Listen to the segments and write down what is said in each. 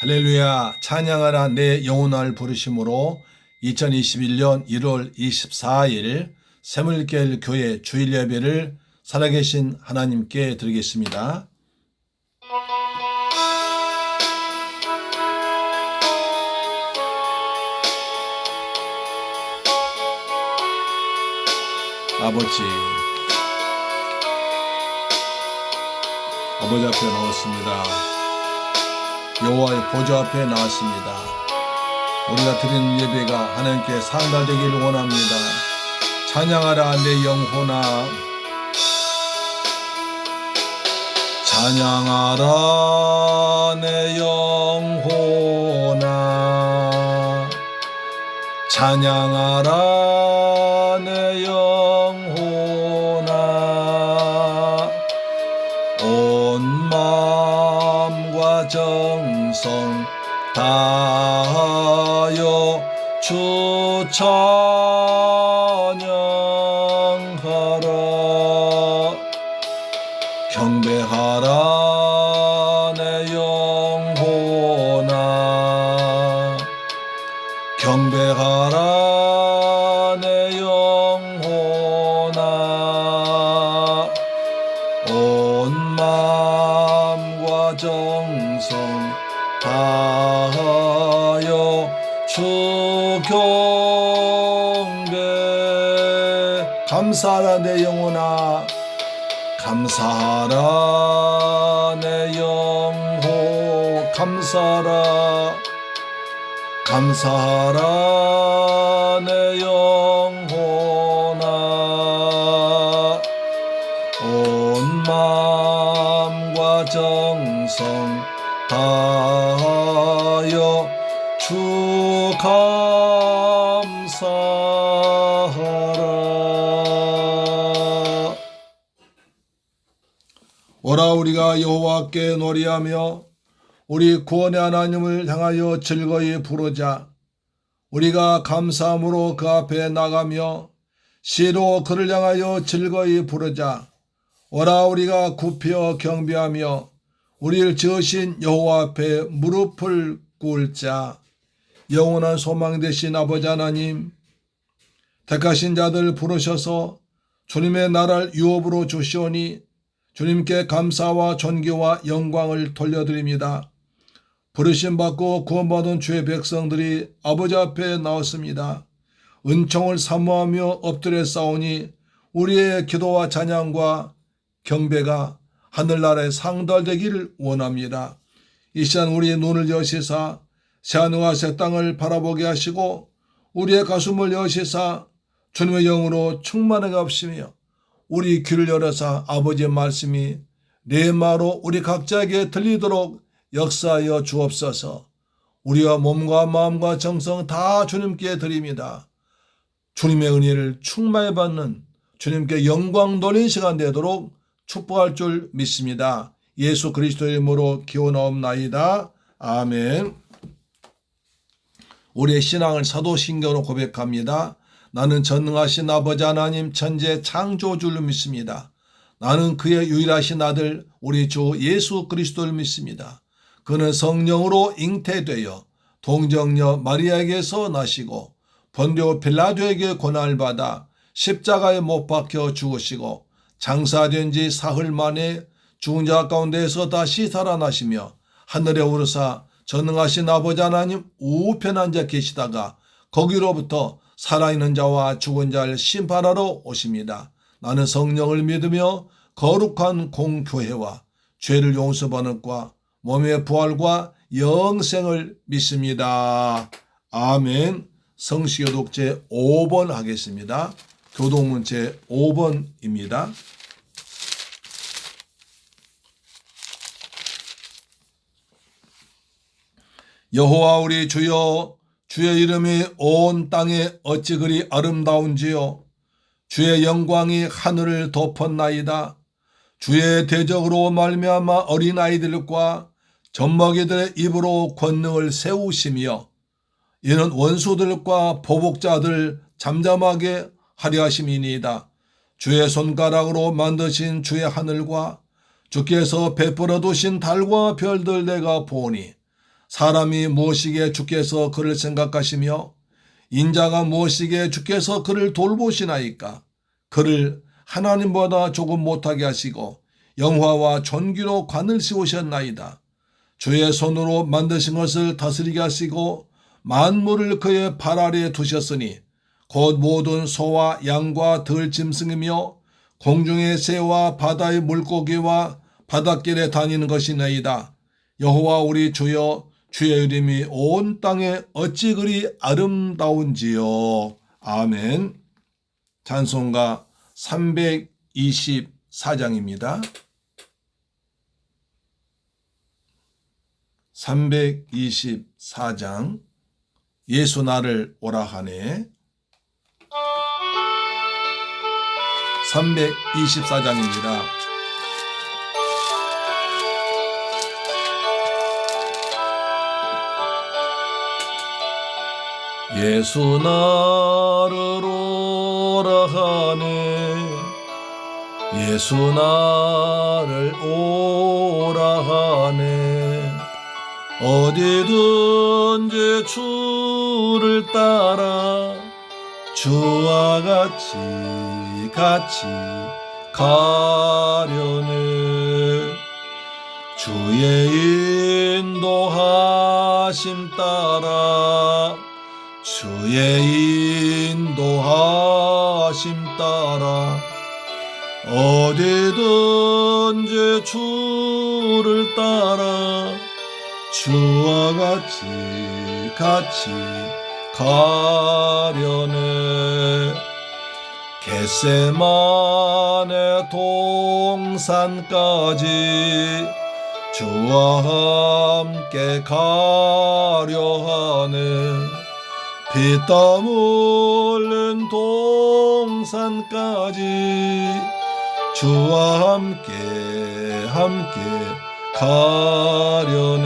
할렐루야, 찬양하라 내 영혼을 부르심으로 2021년 1월 24일 새물길 교회 주일 예배를 살아계신 하나님께 드리겠습니다. 아버지 앞에 나왔습니다. 여호와의 보좌 앞에 나왔습니다. 우리가 드리는 예배가 하나님께 상달되기를 원합니다. 찬양하라 내 영혼아, 찬양하라 내 영혼아, 찬양하라 내 영혼아, 온 마음과 정성 다하여 주 찬양하라. 경배하라 내 영혼아, 경배하라 내 영혼아, 온 마음과 정성 다하여 주 경배. 감사하라 내 영혼아, 감사하라 내 영혼, 감사하라, 감사하라 내 영혼아, 온 마음과 정성 다하여 주 감사하라. 오라 우리가 여호와께 노래하며 우리 구원의 하나님을 향하여 즐거이 부르자. 우리가 감사함으로 그 앞에 나가며 시로 그를 향하여 즐거이 부르자. 오라 우리가 굽혀 경배하며 우리를 지으신 여호와 앞에 무릎을 꿇자. 영원한 소망 되신 아버지 하나님, 택하신 자들 부르셔서 주님의 나라를 유업으로 주시오니 주님께 감사와 존귀와 영광을 돌려드립니다. 부르심 받고 구원받은 주의 백성들이 아버지 앞에 나왔습니다. 은총을 사모하며 엎드려 싸우니 우리의 기도와 찬양과 경배가 하늘나라에 상달되기를 원합니다. 이 시간 우리의 눈을 여시사 새하늘과 새 땅을 바라보게 하시고 우리의 가슴을 여시사 주님의 영으로 충만하게 하시며 우리 귀를 열어서 아버지의 말씀이 레마로 우리 각자에게 들리도록 역사하여 주옵소서. 우리와 몸과 마음과 정성 다 주님께 드립니다. 주님의 은혜를 충만히 받는 주님께 영광 돌린 시간 되도록 축복할 줄 믿습니다. 예수 그리스도의 이름으로 기원하옵나이다. 아멘. 우리의 신앙을 사도신경으로 고백합니다. 나는 전능하신 아버지 하나님 천재 창조주를 믿습니다. 나는 그의 유일하신 아들 우리 주 예수 그리스도를 믿습니다. 그는 성령으로 잉태되어 동정녀 마리아에게서 나시고 본디오 빌라도에게 고난을 받아 십자가에 못 박혀 죽으시고 장사된 지 사흘 만에 죽은 자 가운데에서 다시 살아나시며 하늘에 오르사 전능하신 아버지 하나님 우편에 앉아 계시다가 거기로부터 살아있는 자와 죽은 자를 심판하러 오십니다. 나는 성령을 믿으며 거룩한 공교회와 죄를 용서받는 과 몸의 부활과 영생을 믿습니다. 아멘. 성시교독 제 5번 하겠습니다. 교독문 제 5번입니다. 여호와 우리 주여, 주의 이름이 온 땅에 어찌 그리 아름다운지요. 주의 영광이 하늘을 덮었나이다. 주의 대적으로 말미암아 어린아이들과 젖먹이들의 입으로 권능을 세우시며 이는 원수들과 보복자들 잠잠하게 하려 하심이니이다. 주의 손가락으로 만드신 주의 하늘과 주께서 베풀어 두신 달과 별들 내가 보니 사람이 무엇이기에 주께서 그를 생각하시며 인자가 무엇이기에 주께서 그를 돌보시나이까. 그를 하나님보다 조금 못하게 하시고 영화와 존귀로 관을 씌우셨나이다. 주의 손으로 만드신 것을 다스리게 하시고 만물을 그의 발 아래에 두셨으니 곧 모든 소와 양과 들짐승이며 공중의 새와 바다의 물고기와 바닷길에 다니는 것이나이다. 여호와 우리 주여, 주의 이름이 온 땅에 어찌 그리 아름다운지요. 아멘. 찬송가 324장입니다. 324장 예수 나를 오라 하네. 324장입니다. 예수 나를 오라 하네. 예수 나를 오라 하네. 어디든지 주를 따라 주와 같이 가려네. 주의 인도하심 따라 주의 인도하심 따라 어디든지 주를 따라 주와 같이 가려네. 겟세마네 동산까지 주와 함께 가려 하네. 피땀 흘린 동산까지 주와 함께 가려네.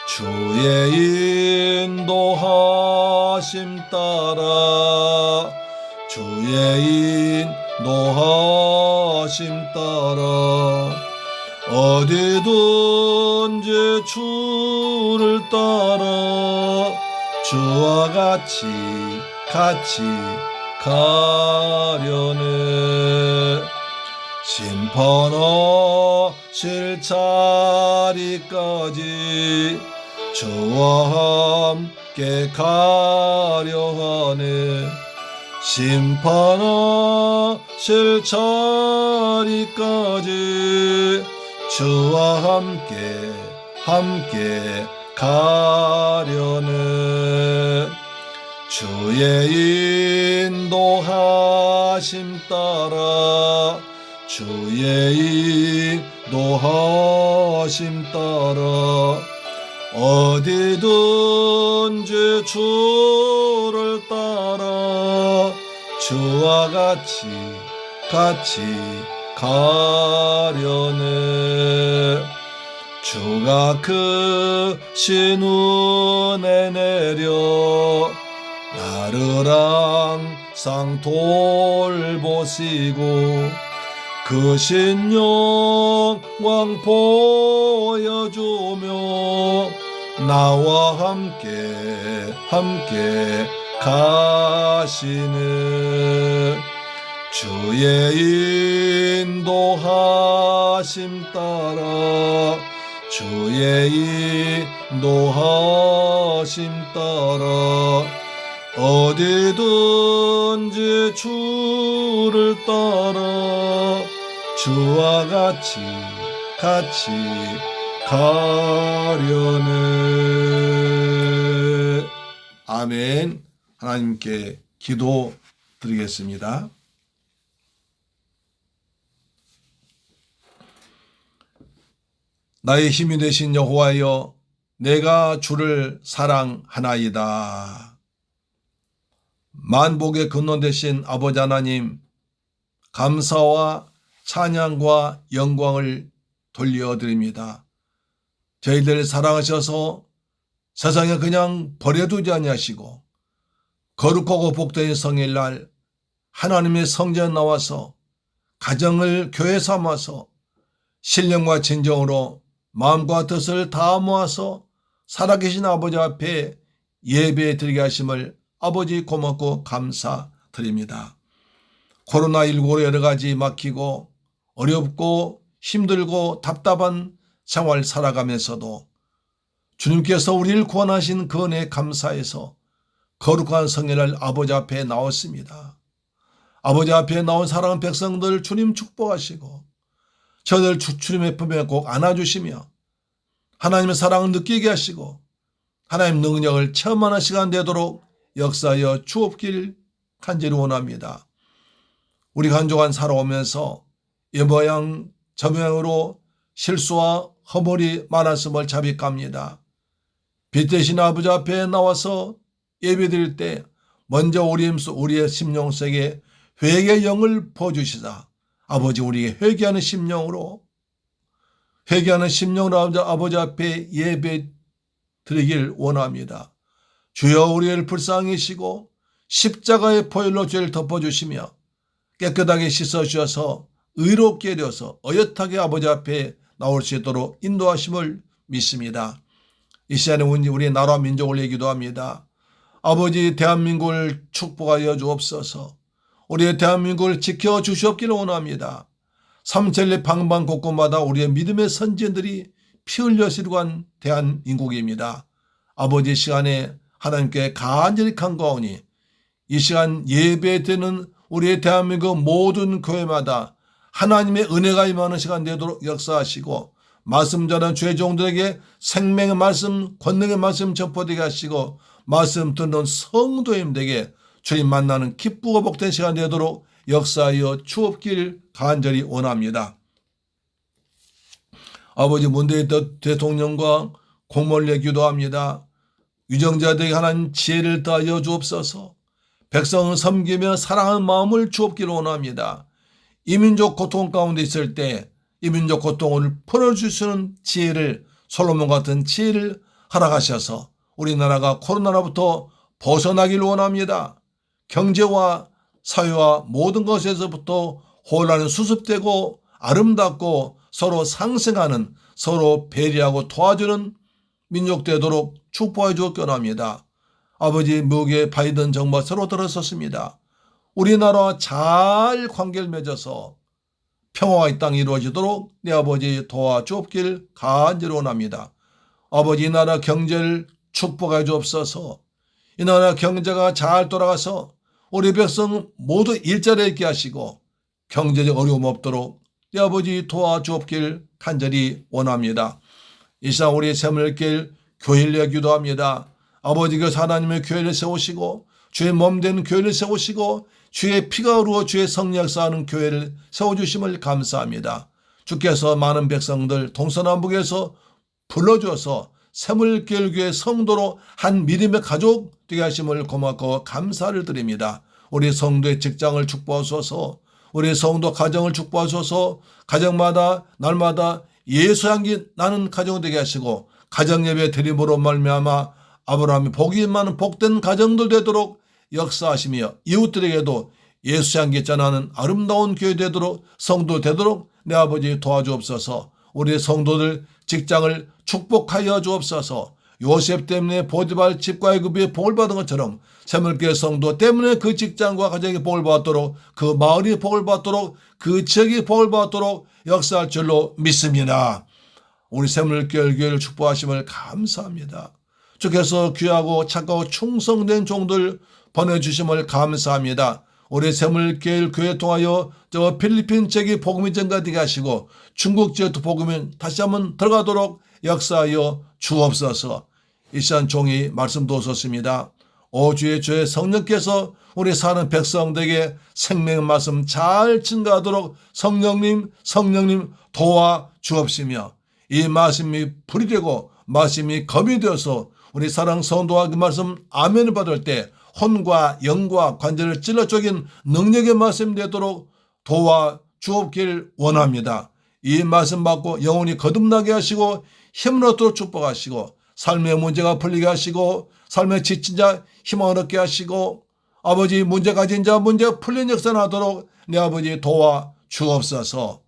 주의 인도하심 따라 주의 인도하심 따라 어디든지 주를 따라 주와 같이 가려네. 심판하실 자리까지 주와 함께 가려 하네. 심판하실 자리까지 주와 함께 가려네. 주의 인도하심 따라 주의 인도하심 따라 어디든지 주를 따라 주와 같이 가려네. 주가 크신 은혜 내려 나를 항상 돌보시고 크신 영광 보여주며 나와 함께 가시네. 주의 인도하심 따라 주의 인도하심 따라 어디든지 주를 따라 주와 같이 가려네. 아멘. 하나님께 기도 드리겠습니다. 나의 힘이 되신 여호와여, 내가 주를 사랑하나이다. 만복의 근원 되신 아버지 하나님, 감사와 찬양과 영광을 돌려드립니다. 저희들 사랑하셔서 세상에 그냥 버려두지 아니하시고 거룩하고 복된 성일날 하나님의 성전 나와서 가정을 교회 삼아서 신령과 진정으로 마음과 뜻을 다 모아서 살아계신 아버지 앞에 예배 드리게 하심을 아버지 고맙고 감사드립니다. 코로나19로 여러 가지 막히고 어렵고 힘들고 답답한 생활 살아가면서도 주님께서 우리를 구원하신 그 은혜에 감사해서 거룩한 성회를 아버지 앞에 나왔습니다. 아버지 앞에 나온 사랑하는 백성들 주님 축복하시고 저들 주님의 품에 꼭 안아주시며 하나님의 사랑을 느끼게 하시고 하나님 능력을 체험하는 시간 되도록 역사하여 주옵길 간절히 원합니다. 우리가 한 주간 살아오면서 이 모양 저 모양으로 실수와 허물이 많았음을 자백합니다. 빛 대신 아버지 앞에 나와서 예배드릴 때 먼저 우리의 심령 속에 회개의 영을 부어주시사 아버지 우리에게 회개하는 심령으로 아버지 앞에 예배 드리길 원합니다. 주여 우리를 불쌍히 여기시고 십자가의 보혈로 죄를 덮어주시며 깨끗하게 씻어주셔서 의롭게 되어서 어엿하게 아버지 앞에 나올 수 있도록 인도하심을 믿습니다. 이 시간에 우리 나라 민족을 얘기도 합니다. 아버지 대한민국을 축복하여 주옵소서. 우리의 대한민국을 지켜주시옵기를 원합니다. 삼천리 방방곳곳마다 우리의 믿음의 선진들이 피 흘려 시루한 대한민국입니다. 아버지 시간에 하나님께 간절히 간구하오니 이 시간 예배되는 우리의 대한민국 모든 교회마다 하나님의 은혜가 임하는 시간 되도록 역사하시고 말씀 전하는 주의 종들에게 생명의 말씀, 권능의 말씀 전포되게 하시고 말씀 듣는 성도님들에게 주님 만나는 기쁘고 복된 시간 되도록 역사하여 주옵길 간절히 원합니다. 아버지 문재인 대통령과 공무원에 기도합니다. 유정자들에게 하나님 지혜를 더하여 주옵소서. 백성을 섬기며 사랑하는 마음을 주옵기를 원합니다. 이민족 고통 가운데 있을 때 이민족 고통을 풀어줄 수 있는 지혜를 솔로몬 같은 지혜를 허락하셔서 우리나라가 코로나로부터 벗어나기를 원합니다. 경제와 사회와 모든 것에서부터 혼란은 수습되고 아름답고 서로 상생하는 서로 배려하고 도와주는 민족 되도록 축복해 주옵기 원합니다. 아버지 미국의 바이든 정부가 새로 들어섰습니다. 우리나라와 잘 관계를 맺어서 평화가 이 땅에 이루어지도록 내 아버지 도와주옵길 간절히 원합니다. 아버지 이 나라 경제를 축복해 주옵소서. 이 나라 경제가 잘 돌아가서 우리 백성 모두 일자리에 있게 하시고 경제적 어려움 없도록 내 아버지 도와주옵길 간절히 원합니다. 이 시간 우리 새물길 교회를 기도합니다. 아버지께서 하나님의 교회를 세우시고 주의 몸된 교회를 세우시고 주의 피가 흐르고 주의 성령 역사하는 교회를 세워주심을 감사합니다. 주께서 많은 백성들 동서남북에서 불러주어서 새물길 교회 성도로 한 믿음의 가족 되게 하심을 고맙고 감사를 드립니다. 우리 성도의 직장을 축복하소서. 우리 성도 가정을 축복하소서. 가정마다 날마다 예수 향기 나는 가정 되게 하시고 가정예배 드림으로 말미암아 아브라함이 복이 많은 복된 가정들 되도록 역사하시며 이웃들에게도 예수 향기 전하는 아름다운 교회 되도록 성도 되도록 내 아버지 도와주옵소서. 우리 성도들 직장을 축복하여 주옵소서. 요셉 때문에 보디발 집과 애굽의 복을 받은 것처럼 새물교회 성도 때문에 그 직장과 가정이 복을 받도록 그 마을이 복을 받도록 그 지역이 복을 받도록 역사할 줄로 믿습니다. 우리 새물교회를 축복하심을 감사합니다. 주께서 귀하고 착하고 충성된 종들 보내주심을 감사합니다. 우리 새물교회 교회 통하여 저 필리핀 지역이 복음이 전가되게 하시고 중국 지역도 복음이 다시 한번 들어가도록 역사하여 주옵소서. 이 시간 종이 말씀도 썼습니다. 오 주의 성령께서 우리 사는 백성들에게 생명의 말씀 잘 증가하도록 성령님 도와 주옵시며 이 말씀이 불이 되고 말씀이 검이 되어서 우리 사랑 성도와 그 말씀 아멘을 받을 때 혼과 영과 관절을 찔러 쪼긴 능력의 말씀 되도록 도와 주옵길 원합니다. 이 말씀 받고 영혼이 거듭나게 하시고 힘을 얻도록 축복하시고 삶의 문제가 풀리게 하시고 삶의 지친 자 희망을 얻게 하시고 아버지 문제 가진 자 문제 풀린 역사를 하도록 내 아버지 도와 주옵소서.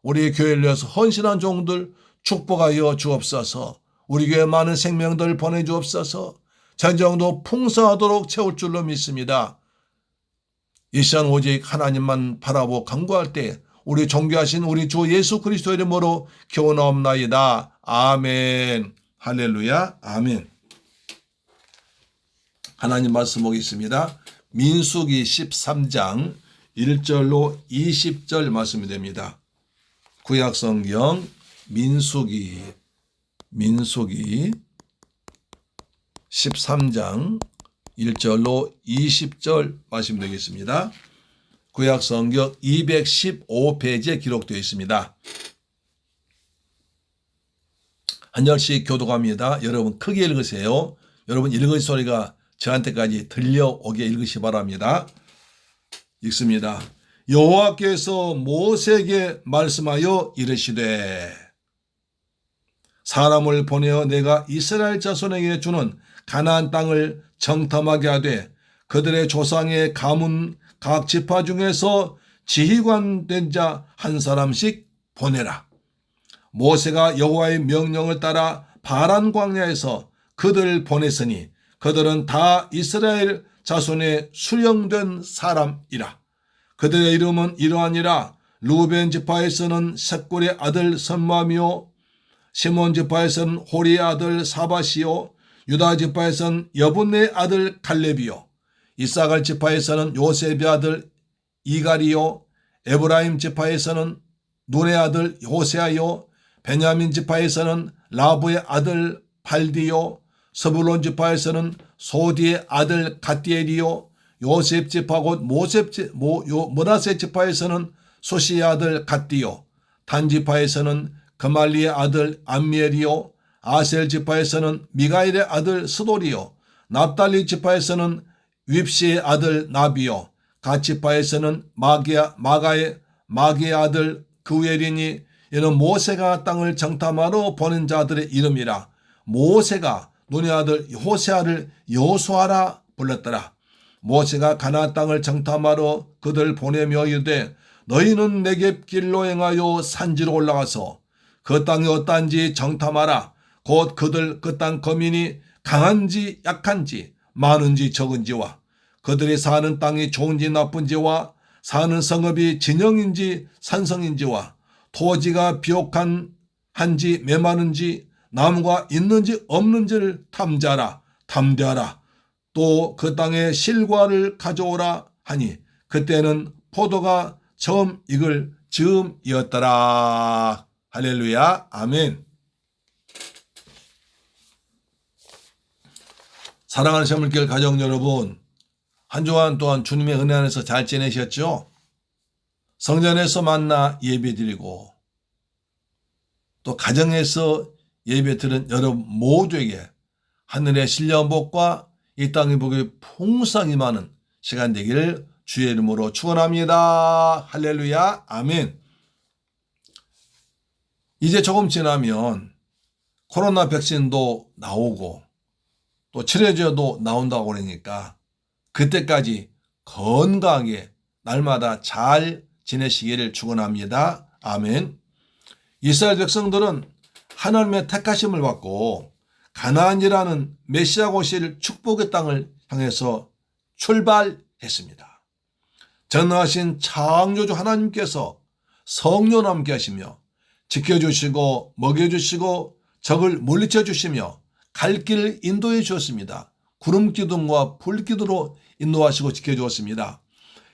우리 교회를 위해서 헌신한 종들 축복하여 주옵소서. 우리 교회 많은 생명들 보내주옵소서. 전정도 풍성하도록 채울 줄로 믿습니다. 이 시간 오직 하나님만 바라보고 간구할 때 우리 존귀하신 우리 주 예수 그리스도 이름으로 기원하옵나이다. 아멘. 할렐루야. 아멘. 하나님 말씀 보겠습니다. 민수기 13장 1절로 20절 말씀이 됩니다. 구약성경 민수기 13장 1절로 20절 말씀 되겠습니다. 구약성경 215페이지에 기록되어 있습니다. 한 절씩 교독합니다. 여러분 크게 읽으세요. 여러분 읽은 소리가 저한테까지 들려오게 읽으시 바랍니다. 읽습니다. 여호와께서 모세에게 말씀하여 이르시되 사람을 보내어 내가 이스라엘 자손에게 주는 가나안 땅을 정탐하게 하되 그들의 조상의 가문 각 지파 중에서 지휘관 된 자 한 사람씩 보내라. 모세가 여호와의 명령을 따라 바란 광야에서 그들을 보냈으니 그들은 다 이스라엘 자손의 수령된 사람이라. 그들의 이름은 이러하니라. 루벤 지파에서는 셋굴의 아들 선마미요, 시몬 지파에서는 호리의 아들 사바시요, 유다 지파에서는 여분네 아들 갈렙이요, 이사갈 지파에서는 요셉의 아들 이갈이요, 에브라임 지파에서는 눈의 아들 호세아요, 베냐민 지파에서는 라브의 아들 발디요, 스불론 지파에서는 소디의 아들 갓디엘이요, 요셉 지파 곧 므낫세 지파에서는 소시의 아들 갓디요, 단 지파에서는 그말리의 아들 암미엘이요, 아셀 지파에서는 미가엘의 아들 스돌이요, 납달리 지파에서는 윕시의 아들 나비요, 갓 지파에서는 마가의 아들 그우엘이니 이는 모세가 땅을 정탐하러 보낸 자들의 이름이라. 모세가 눈의 아들 호세아를 여호수아라 불렀더라. 모세가 가나안 땅을 정탐하러 그들 보내며 이르되 너희는 네겝 길로 행하여 산지로 올라가서 그 땅이 어떠한지 정탐하라. 곧 그들 그 땅 거민이 강한지 약한지 많은지 적은지와 그들이 사는 땅이 좋은지 나쁜지와 사는 성읍이 진영인지 산성인지와 토지가 비옥한지 메마른지 나무가 있는지 없는지를 탐대하라. 또 그 땅에 실과를 가져오라 하니 그때는 포도가 처음 익을 즈음이었더라. 할렐루야. 아멘. 사랑하는 샘물교회 가정 여러분, 한 주간 또한 주님의 은혜 안에서 잘 지내셨죠? 성전에서 만나 예배드리고 또 가정에서 예배드린 여러분 모두에게 하늘의 신령 복과 이 땅의 복이 풍성히 많은 시간 되기를 주의 이름으로 축원합니다. 할렐루야. 아멘. 이제 조금 지나면 코로나 백신도 나오고 또 치료제도 나온다고 그러니까 그때까지 건강하게 날마다 잘 지내시기를 축원합니다. 아멘. 이스라엘 백성들은 하나님의 택하심을 받고 가나안이라는 메시아 오실 축복의 땅을 향해서 출발했습니다. 전능하신 창조주 하나님께서 성령 함께 하시며 지켜주시고 먹여주시고 적을 물리쳐 주시며 갈 길을 인도해 주었습니다. 구름 기둥과 불 기둥으로 인도하시고 지켜주었습니다.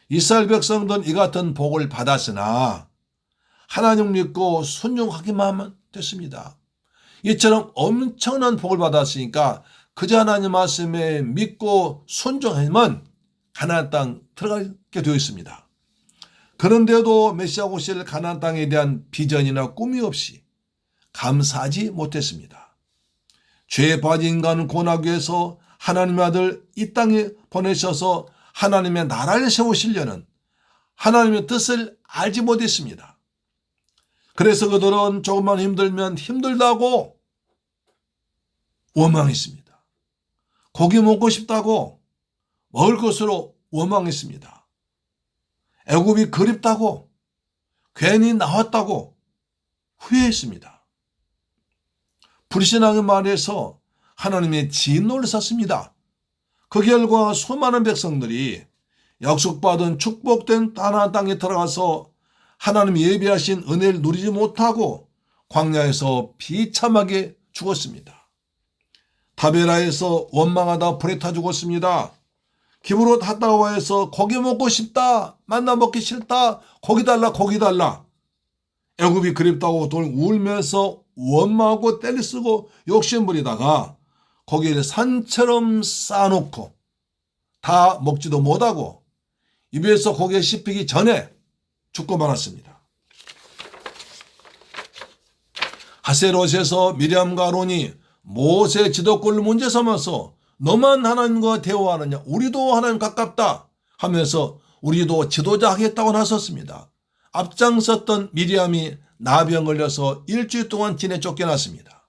이스라엘 백성들은 이 같은 복을 받았으나 하나님 믿고 순종하기만 하면 됐습니다. 이처럼 엄청난 복을 받았으니까 그저 하나님 말씀에 믿고 순종하면 가나안 땅 들어가게 되어 있습니다. 그런데도 메시아 오실 가나안 땅에 대한 비전이나 꿈이 없이 감사하지 못했습니다. 죄에 빠진 인간은 고나기 위해서 하나님의 아들 이 땅에 보내셔서 하나님의 나라를 세우시려는 하나님의 뜻을 알지 못했습니다. 그래서 그들은 조금만 힘들면 힘들다고 원망했습니다. 고기 먹고 싶다고 먹을 것으로 원망했습니다. 애굽이 그립다고 괜히 나왔다고 후회했습니다. 불신앙의 말에서 하나님의 진노를 샀습니다. 그 결과 수많은 백성들이 약속받은 축복된 가나안 땅에 들어가서 하나님이 예비하신 은혜를 누리지 못하고 광야에서 비참하게 죽었습니다. 다베라에서 원망하다 불에 타 죽었습니다. 기브롯 핫다와에서 고기 먹고 싶다, 만나 먹기 싫다, 고기 달라, 고기 달라. 애굽이 그립다고 돌 울면서 원망하고 떼리쓰고 욕심부리다가 고기를 산처럼 쌓아놓고 다 먹지도 못하고 입에서 고기에 씹히기 전에 죽고 말았습니다. 하세롯에서 미리암과 아론이 모세 지도권을 문제 삼아서 너만 하나님과 대화하느냐, 우리도 하나님 가깝다 하면서 우리도 지도자 하겠다고 나섰습니다. 앞장섰던 미리암이 나병 걸려서 일주일 동안 진에 쫓겨났습니다.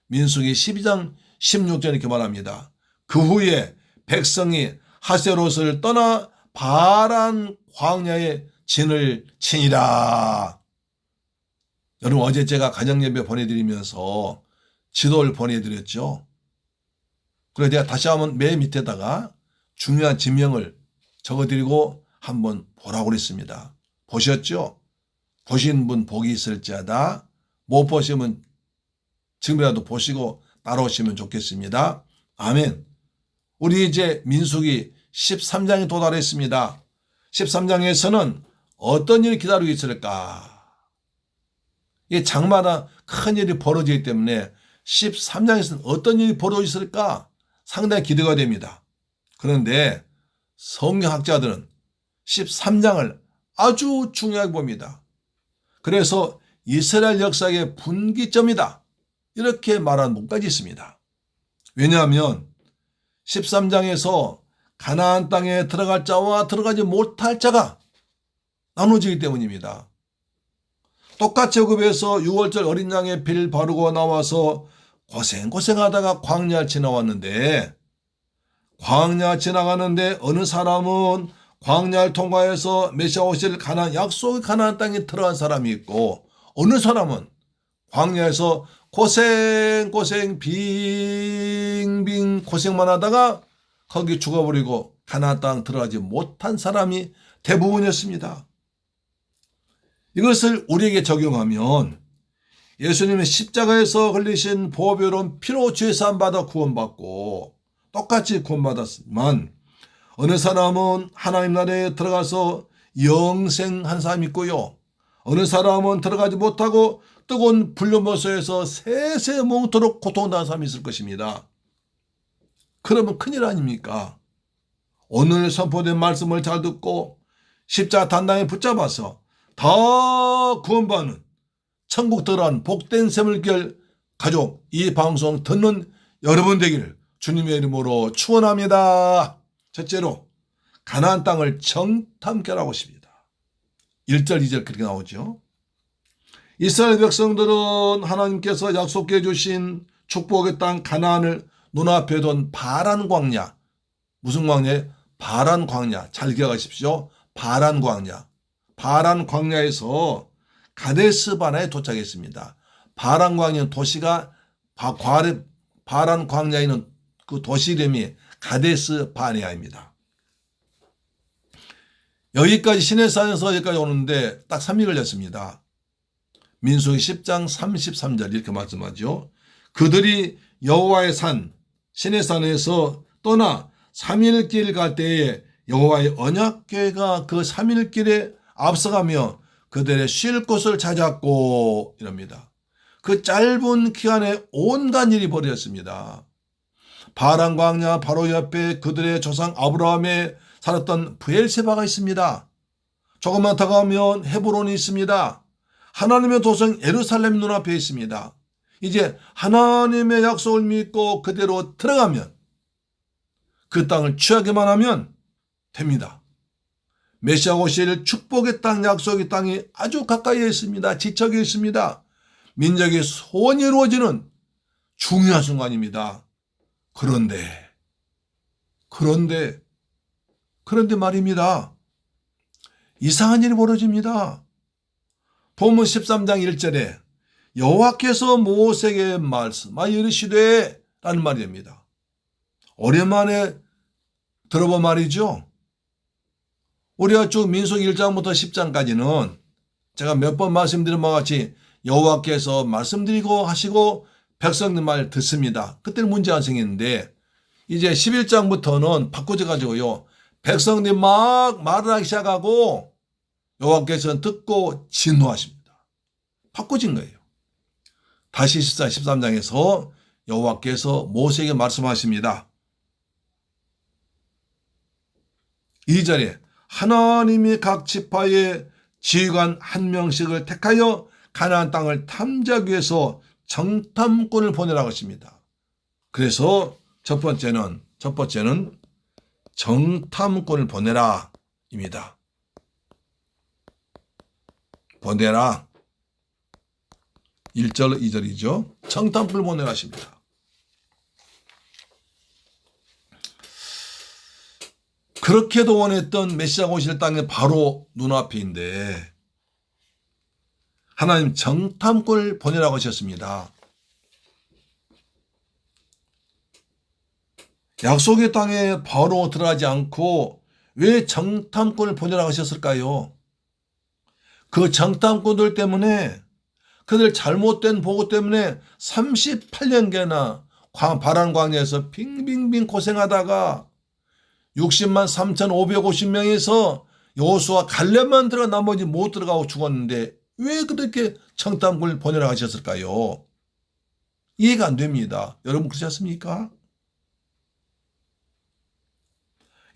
민수기 12장 16절 이렇게 말합니다. 그 후에 백성이 하세롯을 떠나 바란 광야에 진을 치니라. 여러분, 어제 제가 가정예배 보내드리면서 지도를 보내드렸죠. 그래서 제가 다시 한번 맨 밑에다가 중요한 지명을 적어드리고 한번 보라고 그랬습니다. 보셨죠? 보신 분 복이 있을지어다. 못 보시면 지금이라도 보시고 따라오시면 좋겠습니다. 아멘. 우리 이제 민수기 13장에 도달했습니다. 13장에서는 어떤 일이 기다리고 있을까? 이 장마다 큰 일이 벌어지기 때문에 13장에서는 어떤 일이 벌어져 있을까? 상당히 기대가 됩니다. 그런데 성경학자들은 13장을 아주 중요하게 봅니다. 그래서 이스라엘 역사의 분기점이다, 이렇게 말하는 분까지 있습니다. 왜냐하면 13장에서 가나안 땅에 들어갈 자와 들어가지 못할 자가 나눠지기 때문입니다. 똑같이 애굽에서 6월절 어린 양의 피를 바르고 나와서 고생하다가 광야를 지나왔는데, 광야 지나가는데 어느 사람은 광야를 통과해서 메시아 오실 가나안, 약속의 가나안 땅에 들어간 사람이 있고, 어느 사람은 광야에서 빙빙 고생만 하다가 거기 죽어버리고 가나안 땅 들어가지 못한 사람이 대부분이었습니다. 이것을 우리에게 적용하면 예수님의 십자가에서 흘리신 보배로운 피로 죄사함 받아 구원받고 똑같이 구원받았지만, 어느 사람은 하나님 나라에 들어가서 영생한 사람이 있고요, 어느 사람은 들어가지 못하고 뜨거운 불륜모소에서 세세 몽토록 고통당한 사람이 있을 것입니다. 그러면 큰일 아닙니까? 오늘 선포된 말씀을 잘 듣고 십자가 단단히 붙잡아서 다 구원받는 천국 들어간 복된 샘물결 가족, 이 방송 듣는 여러분 되기를 주님의 이름으로 축원합니다. 첫째로, 가나안 땅을 정탐결하고 있습니다. 1절 2절 그렇게 나오죠. 이스라엘 백성들은 하나님께서 약속해 주신 축복의 땅 가나안을 눈앞에 둔 바란 광야, 무슨 광야에? 바란 광야. 잘 기억하십시오. 바란 광야. 바란 광야에서 가데스 바네아에 도착했습니다. 바란 광야는 도시가 바란 광야에 있는 그 도시 이름이 가데스 바네아입니다. 여기까지 시내산에서 여기까지 오는데 딱 3일 걸렸습니다. 민수기 10장 33절 이렇게 말씀하죠. 그들이 여호와의 산 시내산에서 떠나 3일 길 갈 때에 여호와의 언약궤가 그 3일 길에 앞서가며 그들의 쉴 곳을 찾았고, 이럽니다. 그 짧은 기간에 온갖 일이 벌어졌습니다. 바란 광야 바로 옆에 그들의 조상 아브라함에 살았던 브엘세바가 있습니다. 조금만 더 가면 헤브론이 있습니다. 하나님의 도성 예루살렘 눈앞에 있습니다. 이제 하나님의 약속을 믿고 그대로 들어가면, 그 땅을 취하기만 하면 됩니다. 메시아 오실 축복의 땅, 약속의 땅이 아주 가까이에 있습니다. 지척에 있습니다. 민족의 소원이 이루어지는 중요한 순간입니다. 그런데 말입니다. 이상한 일이 벌어집니다. 본문 13장 1절에 여호와께서 모세에게 말씀하여 이르시되 라는 말이 됩니다. 오랜만에 들어본 말이죠. 우리가 쭉 민수기 1장부터 10장까지는 제가 몇 번 말씀드린 바와 같이 여호와께서 말씀드리고 하시고 백성들 말 듣습니다. 그때는 문제 안 생겼는데 이제 11장부터는 바꿔져 가지고요. 백성들이 막 말을 하기 시작하고 여호와께서는 듣고 진노하십니다. 바꿔진 거예요. 다시 14, 13장에서 여호와께서 모세에게 말씀하십니다. 2절에 하나님이 각 지파의 지휘관 한 명씩을 택하여 가나안 땅을 탐지하기 위해서 정탐꾼을 보내라고 하십니다. 그래서 첫 번째는 정탐꾼을 보내라 입니다. 보내라. 1절 2절이죠. 정탐꾼을 보내라 하십니다. 그렇게도 원했던 메시아가 오실 땅이 바로 눈앞인데 하나님 정탐꾼을 보내라고 하셨습니다. 약속의 땅에 바로 들어가지 않고 왜 정탐꾼을 보내라고 하셨을까요? 그 정탐꾼들 때문에 그들 잘못된 보고 때문에 38년개나 바란 광야에서 빙빙빙 고생하다가 60만 3,550명에서 여호수아 갈렙만 들어가 나머지 못 들어가고 죽었는데 왜 그렇게 정탐꾼을 보내라고 하셨을까요? 이해가 안 됩니다. 여러분 그렇지 않습니까?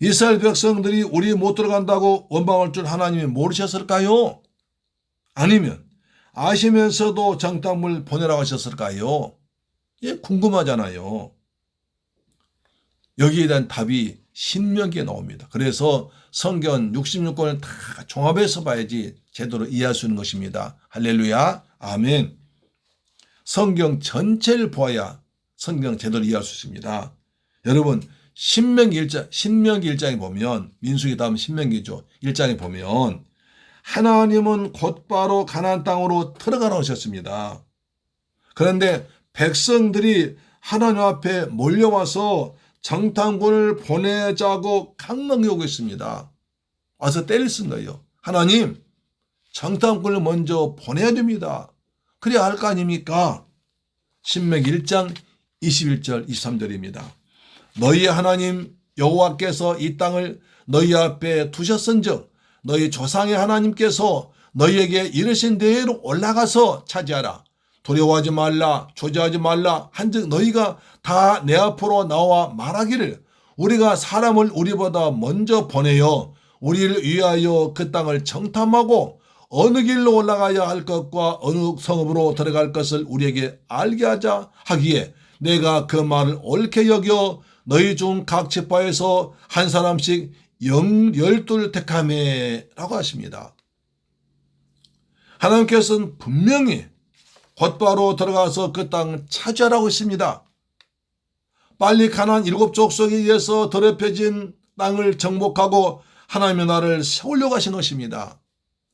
이스라엘 백성들이 우리 못 들어간다고 원망할 줄 하나님이 모르셨을까요? 아니면 아시면서도 정탐꾼을 보내라고 하셨을까요? 예, 궁금하잖아요. 여기에 대한 답이 신명기에 나옵니다. 그래서 성경 66권을 다 종합해서 봐야지 제대로 이해할 수 있는 것입니다. 할렐루야, 아멘. 성경 전체를 보아야 성경 제대로 이해할 수 있습니다. 여러분 신명기 1장에 보면 민수기 다음 신명기죠. 1장에 보면 하나님은 곧바로 가나안 땅으로 들어가라고 하셨습니다. 그런데 백성들이 하나님 앞에 몰려와서 정탐꾼을 보내자고 강력히 요구했습니다. 와서 때를 쓴 거예요. 하나님, 정탐꾼을 먼저 보내야 됩니다. 그래야 할 거 아닙니까? 신명기 1장 21절 23절입니다. 너희 하나님 여호와께서 이 땅을 너희 앞에 두셨은즉 너희 조상의 하나님께서 너희에게 이르신 대로 올라가서 차지하라. 두려워하지 말라, 조제하지 말라 한즉 너희가 다 내 앞으로 나와 말하기를 우리가 사람을 우리보다 먼저 보내어 우리를 위하여 그 땅을 정탐하고 어느 길로 올라가야 할 것과 어느 성읍으로 들어갈 것을 우리에게 알게 하자 하기에 내가 그 말을 옳게 여겨 너희 중 각 지파에서 한 사람씩 12를 택하매 라고 하십니다. 하나님께서는 분명히 곧바로 들어가서 그 땅을 차지하라고 했습니다. 빨리 가나안 7 족속에 의해서 더럽혀진 땅을 정복하고 하나님의 나라를 세우려고 하신 것입니다.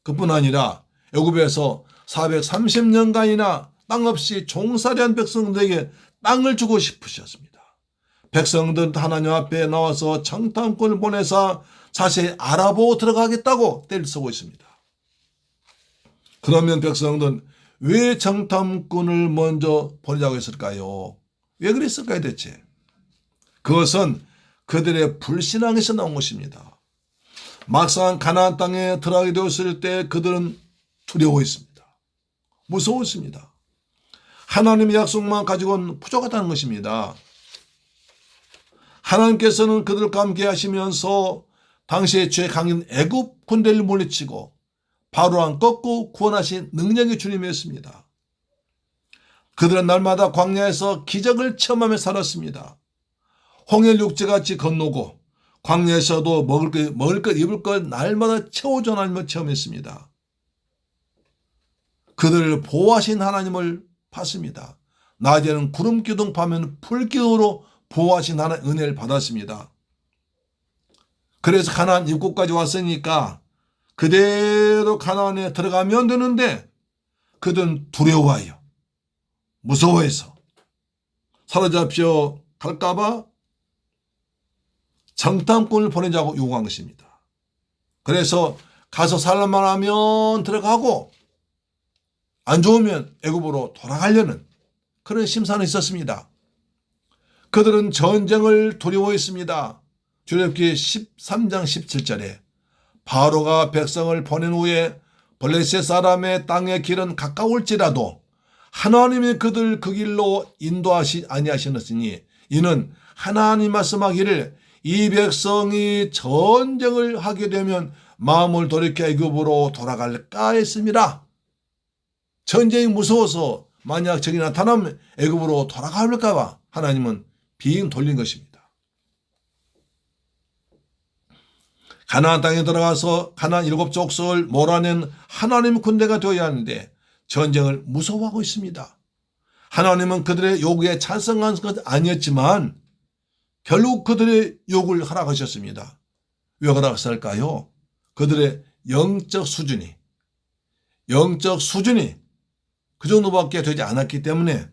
그뿐 아니라 애굽에서 430년간이나 땅 없이 종살이한 백성들에게 땅을 주고 싶으셨습니다. 백성들은 하나님 앞에 나와서 정탐꾼을 보내서 자세히 알아보고 들어가겠다고 때를 쓰고 있습니다. 그러면 백성들은 왜 정탐꾼을 먼저 보내자고 했을까요? 왜 그랬을까요 대체? 그것은 그들의 불신앙에서 나온 것입니다. 막상 가나안 땅에 들어가게 되었을 때 그들은 두려워했습니다. 무서웠습니다. 하나님의 약속만 가지고는 부족하다는 것입니다. 하나님께서는 그들과 함께 하시면서 당시에 죄 강인 애굽 군대를 물리치고 바로왕 꺾고 구원하신 능력의 주님이었습니다. 그들은 날마다 광야에서 기적을 체험하며 살았습니다. 홍해 육지같이 건너고 광야에서도 먹을 것 입을 것 날마다 채워전하며 체험했습니다. 그들을 보호하신 하나님을 봤습니다. 낮에는 구름 기둥 밤에는 불 기둥으로 보호하신 하나님의 은혜를 받았습니다. 그래서 가나안 입국까지 왔으니까 그대로 가나안에 들어가면 되는데 그들은 두려워해요. 무서워해서 사로잡혀 갈까봐 정탐꾼을 보내자고 요구한 것입니다. 그래서 가서 살만 하면 들어가고 안 좋으면 애굽으로 돌아가려는 그런 심산이 있었습니다. 그들은 전쟁을 두려워했습니다. 출애굽기 13장 17절에 바로가 백성을 보낸 후에 블레셋 사람의 땅의 길은 가까울지라도 하나님이 그들 그 길로 인도하시 아니하시느니 이는 하나님 말씀하기를 이 백성이 전쟁을 하게 되면 마음을 돌이켜 애굽으로 돌아갈까 했습니다. 전쟁이 무서워서 만약 적이 나타나면 애굽으로 돌아갈까 봐 하나님은 빙 돌린 것입니다. 가나안 땅에 들어가서 가나안 7족속을 몰아낸 하나님 군대가 되어야 하는데 전쟁을 무서워하고 있습니다. 하나님은 그들의 요구에 찬성한 것 아니었지만 결국 그들의 요구를 허락하셨습니다. 왜 허락했을까요? 그들의 영적 수준이 그 정도밖에 되지 않았기 때문에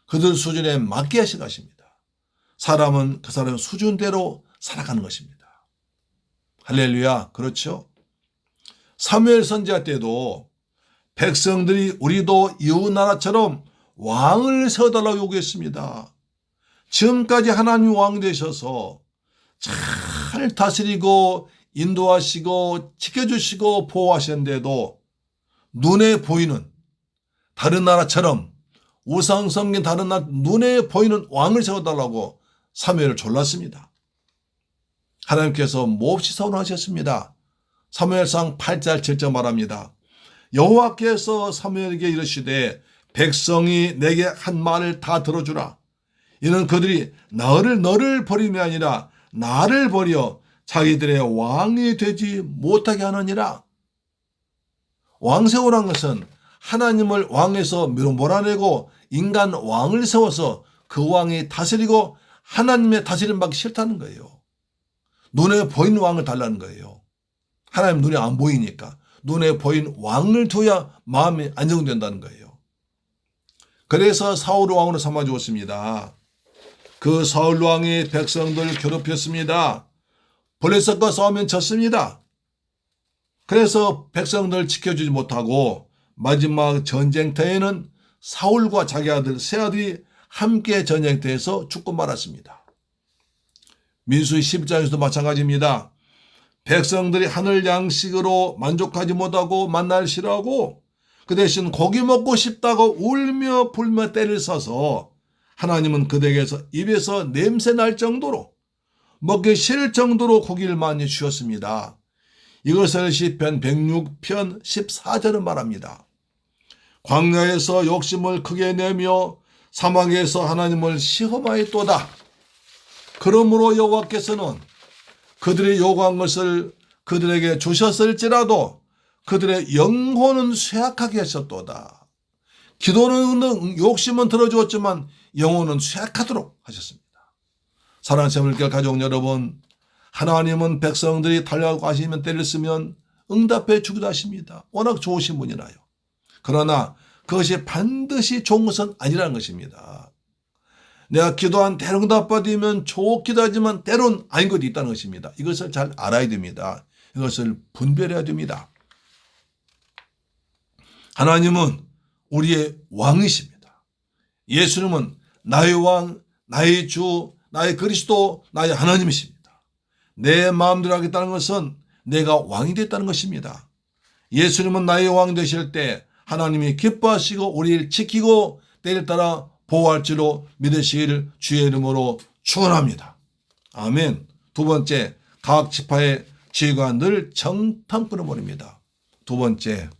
그들 수준에 맞게 하신 것입니다. 사람은 그 사람의 수준대로 살아가는 것입니다. 할렐루야. 그렇죠? 사무엘 선지자 때도 백성들이 우리도 이웃나라처럼 왕을 세워달라고 요구했습니다. 지금까지 하나님 왕 되셔서 잘 다스리고 인도하시고 지켜주시고 보호하셨는데도 눈에 보이는 다른 나라처럼 우상 섬긴 다른 나라 눈에 보이는 왕을 세워달라고 사무엘을 졸랐습니다. 하나님께서 몹시 서운하셨습니다. 사무엘상 8절 7절 말합니다. 여호와께서 사무엘에게 이르시되 백성이 내게 한 말을 다 들어주라. 이는 그들이 너를 버림이 아니라 나를 버려 자기들의 왕이 되지 못하게 하느니라. 왕 세우란 것은 하나님을 왕에서 몰아내고 인간 왕을 세워서 그 왕이 다스리고 하나님의 다스림 받기 싫다는 거예요. 눈에 보이는 왕을 달라는 거예요. 하나님 눈에 안 보이니까 눈에 보이는 왕을 둬야 마음이 안정된다는 거예요. 그래서 사울 왕으로 삼아주었습니다. 그 사울 왕이 백성들을 괴롭혔습니다. 블레셋과 싸우면 졌습니다. 그래서 백성들을 지켜주지 못하고 마지막 전쟁터에는 사울과 자기 아들 세 아들이 함께 전쟁터에서 죽고 말았습니다. 민수기 10장에서도 마찬가지입니다. 백성들이 하늘 양식으로 만족하지 못하고 만나를 싫어하고 그 대신 고기 먹고 싶다고 울며 불며 떼를 써서 하나님은 그들에게서 입에서 냄새 날 정도로 먹기 싫을 정도로 고기를 많이 주셨습니다. 이것을 시편 106편 14절은 말합니다. 광야에서 욕심을 크게 내며 사막에서 하나님을 시험하였도다. 그러므로 여호와께서는 그들이 요구한 것을 그들에게 주셨을지라도 그들의 영혼은 쇠약하게 하셨도다. 기도는 욕심은 들어주었지만 영혼은 쇠약하도록 하셨습니다. 사랑하는 새물결 가족 여러분, 하나님은 백성들이 달려가고 하시면 때를 쓰면 응답해 주기도 하십니다. 워낙 좋으신 분이라요. 그러나 그것이 반드시 좋은 것은 아니라는 것입니다. 내가 기도한 대로 응답받으면 좋기도 하지만 때론 아닌 것도 있다는 것입니다. 이것을 잘 알아야 됩니다. 이것을 분별해야 됩니다. 하나님은 우리의 왕이십니다. 예수님은 나의 왕, 나의 주, 나의 그리스도, 나의 하나님이십니다. 내 마음대로 하겠다는 것은 내가 왕이 됐다는 것입니다. 예수님은 나의 왕 되실 때 하나님이 기뻐하시고 우리를 지키고 때를 따라 보호할 줄로 믿으시기를 주의 이름으로 축원합니다. 아멘. 두 번째, 각 지파의 지휘관들 정탐꾼을 보냅니다. 두 번째,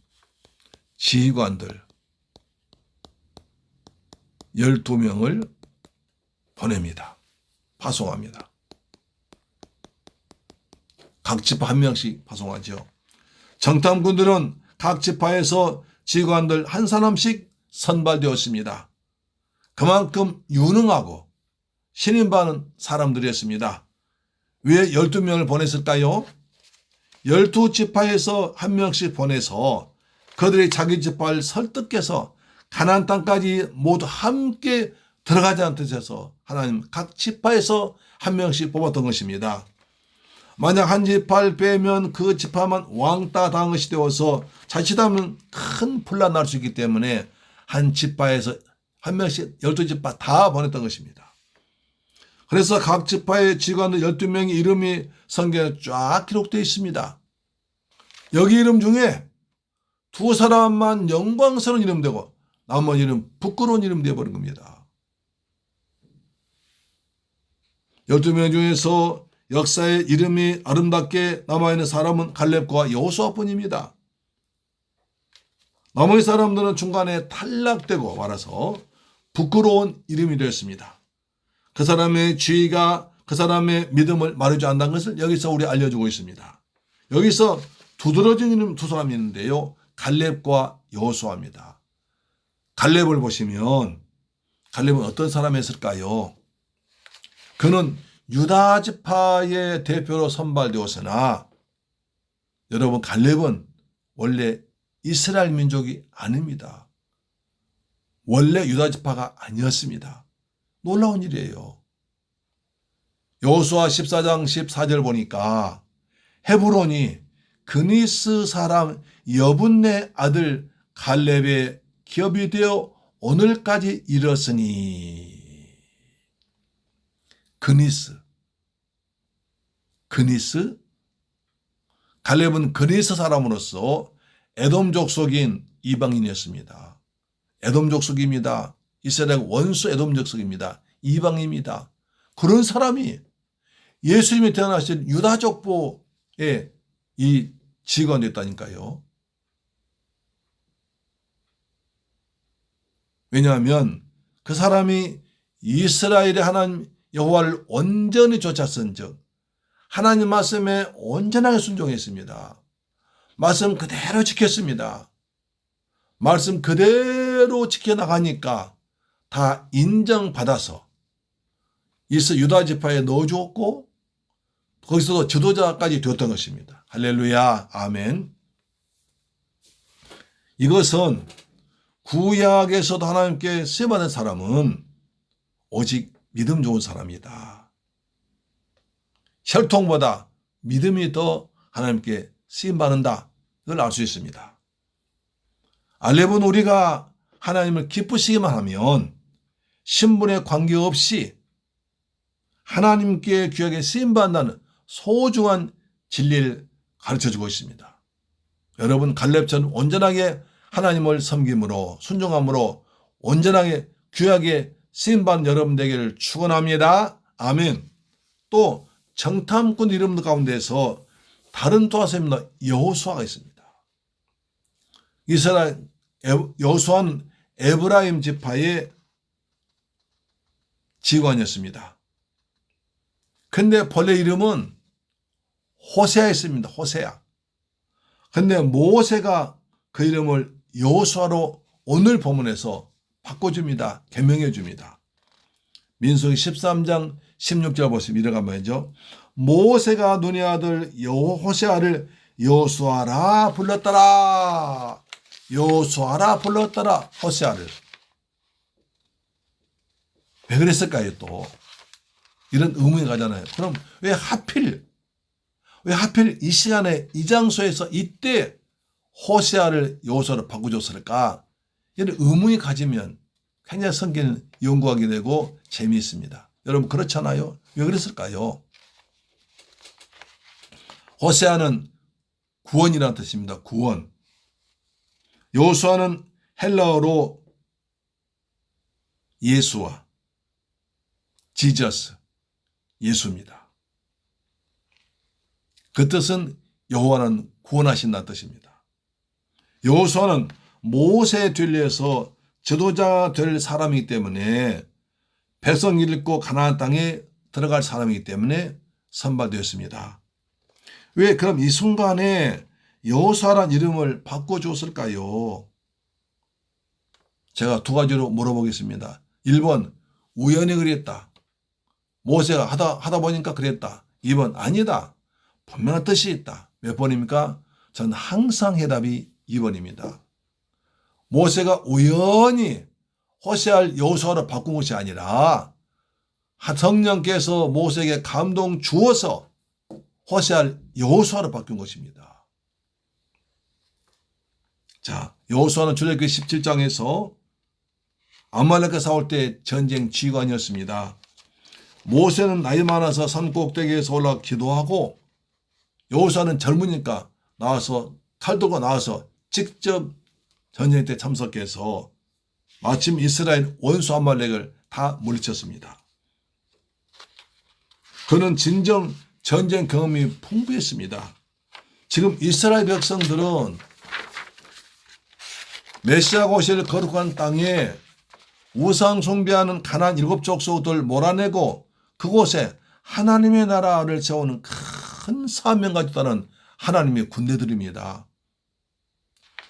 지휘관들 12명을 보냅니다. 파송합니다. 각 지파 한 명씩 파송하죠. 정탐꾼들은 각 지파에서 지휘관들 한 사람씩 선발되었습니다. 그만큼 유능하고 신임받는 사람들이었습니다. 왜 12명을 보냈을까요? 12지파에서 한 명씩 보내서 그들이 자기 지파를 설득해서 가나안 땅까지 모두 함께 들어가자는 뜻에서 하나님 각 지파에서 한 명씩 뽑았던 것입니다. 만약 한 지파를 빼면 그 지파만 왕따 당한 것이 되어서 자칫하면 큰 분란 날 수 있기 때문에 한 지파에서 한 명씩 12지파 다 보냈던 것입니다. 그래서 각 지파의 지관들 12명의 이름이 성경에 쫙 기록되어 있습니다. 여기 이름 중에 두 사람만 영광스러운 이름 되고 나머지 이름 부끄러운 이름 되어버린 겁니다. 12명 중에서 역사의 이름이 아름답게 남아있는 사람은 갈렙과 여호수아뿐입니다. 나머지 사람들은 중간에 탈락되고 말아서 부끄러운 이름이 되었습니다. 그 사람의 지위가 그 사람의 믿음을 말해주지 않는 것을 여기서 우리 알려주고 있습니다. 여기서 두드러진 이름 두 사람이 있는데요. 갈렙과 여호수아입니다. 갈렙을 보시면 갈렙은 어떤 사람이었을까요? 그는 유다 지파의 대표로 선발되었으나 여러분 갈렙은 원래 이스라엘 민족이 아닙니다. 원래 유다 지파가 아니었습니다. 놀라운 일이에요. 여호수아 14장 14절 보니까 헤브론이 그니스 사람 여분네 아들 갈렙의 기업이 되어 오늘까지 이르렀으니. 그니스 갈렙은 그니스 사람으로서 에돔 족속인 이방인이었습니다. 에돔 족속입니다. 이스라엘 원수 에돔 족속입니다. 이방인입니다. 그런 사람이 예수님이 태어나신 유다 족보에 이 직원이 됐다니까요. 왜냐하면 그 사람이 이스라엘의 하나님 여호와를 온전히 쫓았은즉 하나님 말씀에 온전하게 순종했습니다. 말씀 그대로 지켰습니다. 말씀 그대로 지켜나가니까 다 인정받아서 유다 지파에 넣어주었고 거기서도 지도자까지 되었던 것입니다. 할렐루야, 아멘. 이것은 구약에서도 하나님께 쓰임받은 사람은 오직 믿음 좋은 사람이다. 혈통보다 믿음이 더 하나님께 쓰임받는다. 그걸 알 수 있습니다. 알렙은 우리가 하나님을 기쁘시기만 하면 신분에 관계없이 하나님께 귀하게 쓰임받는다는 소중한 진리를 가르쳐주고 있습니다. 여러분 갈렙처럼 온전하게 하나님을 섬김으로 순종함으로 온전하게 귀하게 쓰임받는 여러분 되기를 축원합니다. 아멘. 또 정탐꾼 이름들 가운데서 다른 도화사입니다. 여호수아가 있습니다. 이스라엘 여호수아는 에브라임 지파의 지관이었습니다. 근데 본래 이름은 호세아였습니다. 호세아. 근데 모세가 그 이름을 여호수아로 오늘 본문에서 바꿔줍니다. 개명해 줍니다. 민수기 13장 16절 보시면 이렇게 말이죠. 모세가 눈의 아들 호세아를 여호수아라 불렀더라. 여호수아라 불렀더라. 호세아를. 왜 그랬을까요 또? 이런 의문이 가잖아요. 그럼 왜 하필 이 시간에 이 장소에서 이때 호세아를 여호수아로 바꿔줬을까? 이런 의문이 가지면 굉장히 성경을 연구하게 되고 재미있습니다. 여러분 그렇잖아요. 왜 그랬을까요? 호세아는 구원이라는 뜻입니다. 구원. 여호수아는 헬라어로 예수와 지저스, 예수입니다. 그 뜻은 여호와는 구원하신다는 뜻입니다. 여호수아는 모세 뒤에서 지도자가 될 사람이기 때문에 백성 잃고 가나안 땅에 들어갈 사람이기 때문에 선발되었습니다. 왜 그럼 이 순간에 여호수아라는 이름을 바꿔줬을까요? 제가 두 가지로 물어보겠습니다. 1번 우연히 그랬다. 모세가 하다 보니까 그랬다. 2번 아니다. 분명한 뜻이 있다. 몇 번입니까? 저는 항상 해답이 2번입니다. 모세가 우연히 호세아를 여호수아로 바꾼 것이 아니라 성령께서 모세에게 감동 주어서 호세아를 여호수아로 바꾼 것입니다. 자, 여호수아는 출애굽기 17장에서 아말렉과 싸울 때 전쟁 지휘관이었습니다. 모세는 나이 많아서 산 꼭대기에서 올라가 기도하고 여호수아는 젊으니까 나와서 칼 들고 나와서 직접 전쟁 때 참석해서 마침 이스라엘 원수 아말렉을 다 물리쳤습니다. 그는 진정 전쟁 경험이 풍부했습니다. 지금 이스라엘 백성들은 메시아가 오실 거룩한 땅에 우상 숭배하는 가나안 7족속들 몰아내고 그곳에 하나님의 나라를 세우는 큰 사명 가지고 있다는 하나님의 군대들입니다.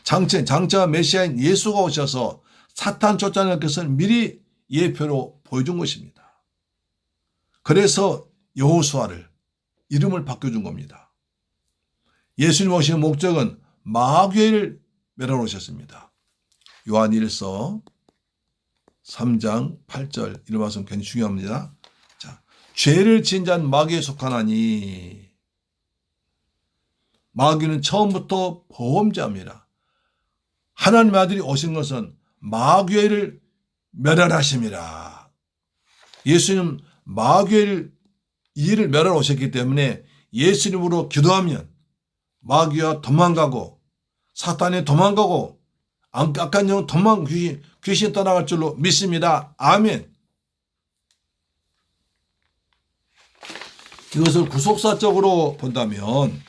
장차 메시아인 예수가 오셔서 사탄 쫓아낼 것을 미리 예표로 보여준 것입니다. 그래서 여호수아를 이름을 바꿔준 겁니다. 예수님 오신 목적은 마귀를 멸하오셨습니다. 요한일서 3장 8절 이런 말씀 굉장히 중요합니다. 자, 죄를 지은 자는 마귀에 속하나니 마귀는 처음부터 보험자입니다. 하나님의 아들이 오신 것은 마귀를 멸하심이라. 예수님 마귀를 이를 멸하러 오셨기 때문에 예수님으로 기도하면 마귀와 도망가고 사탄이 도망가고 악한 영은 귀신 떠나갈 줄로 믿습니다. 아멘. 이것을 구속사적으로 본다면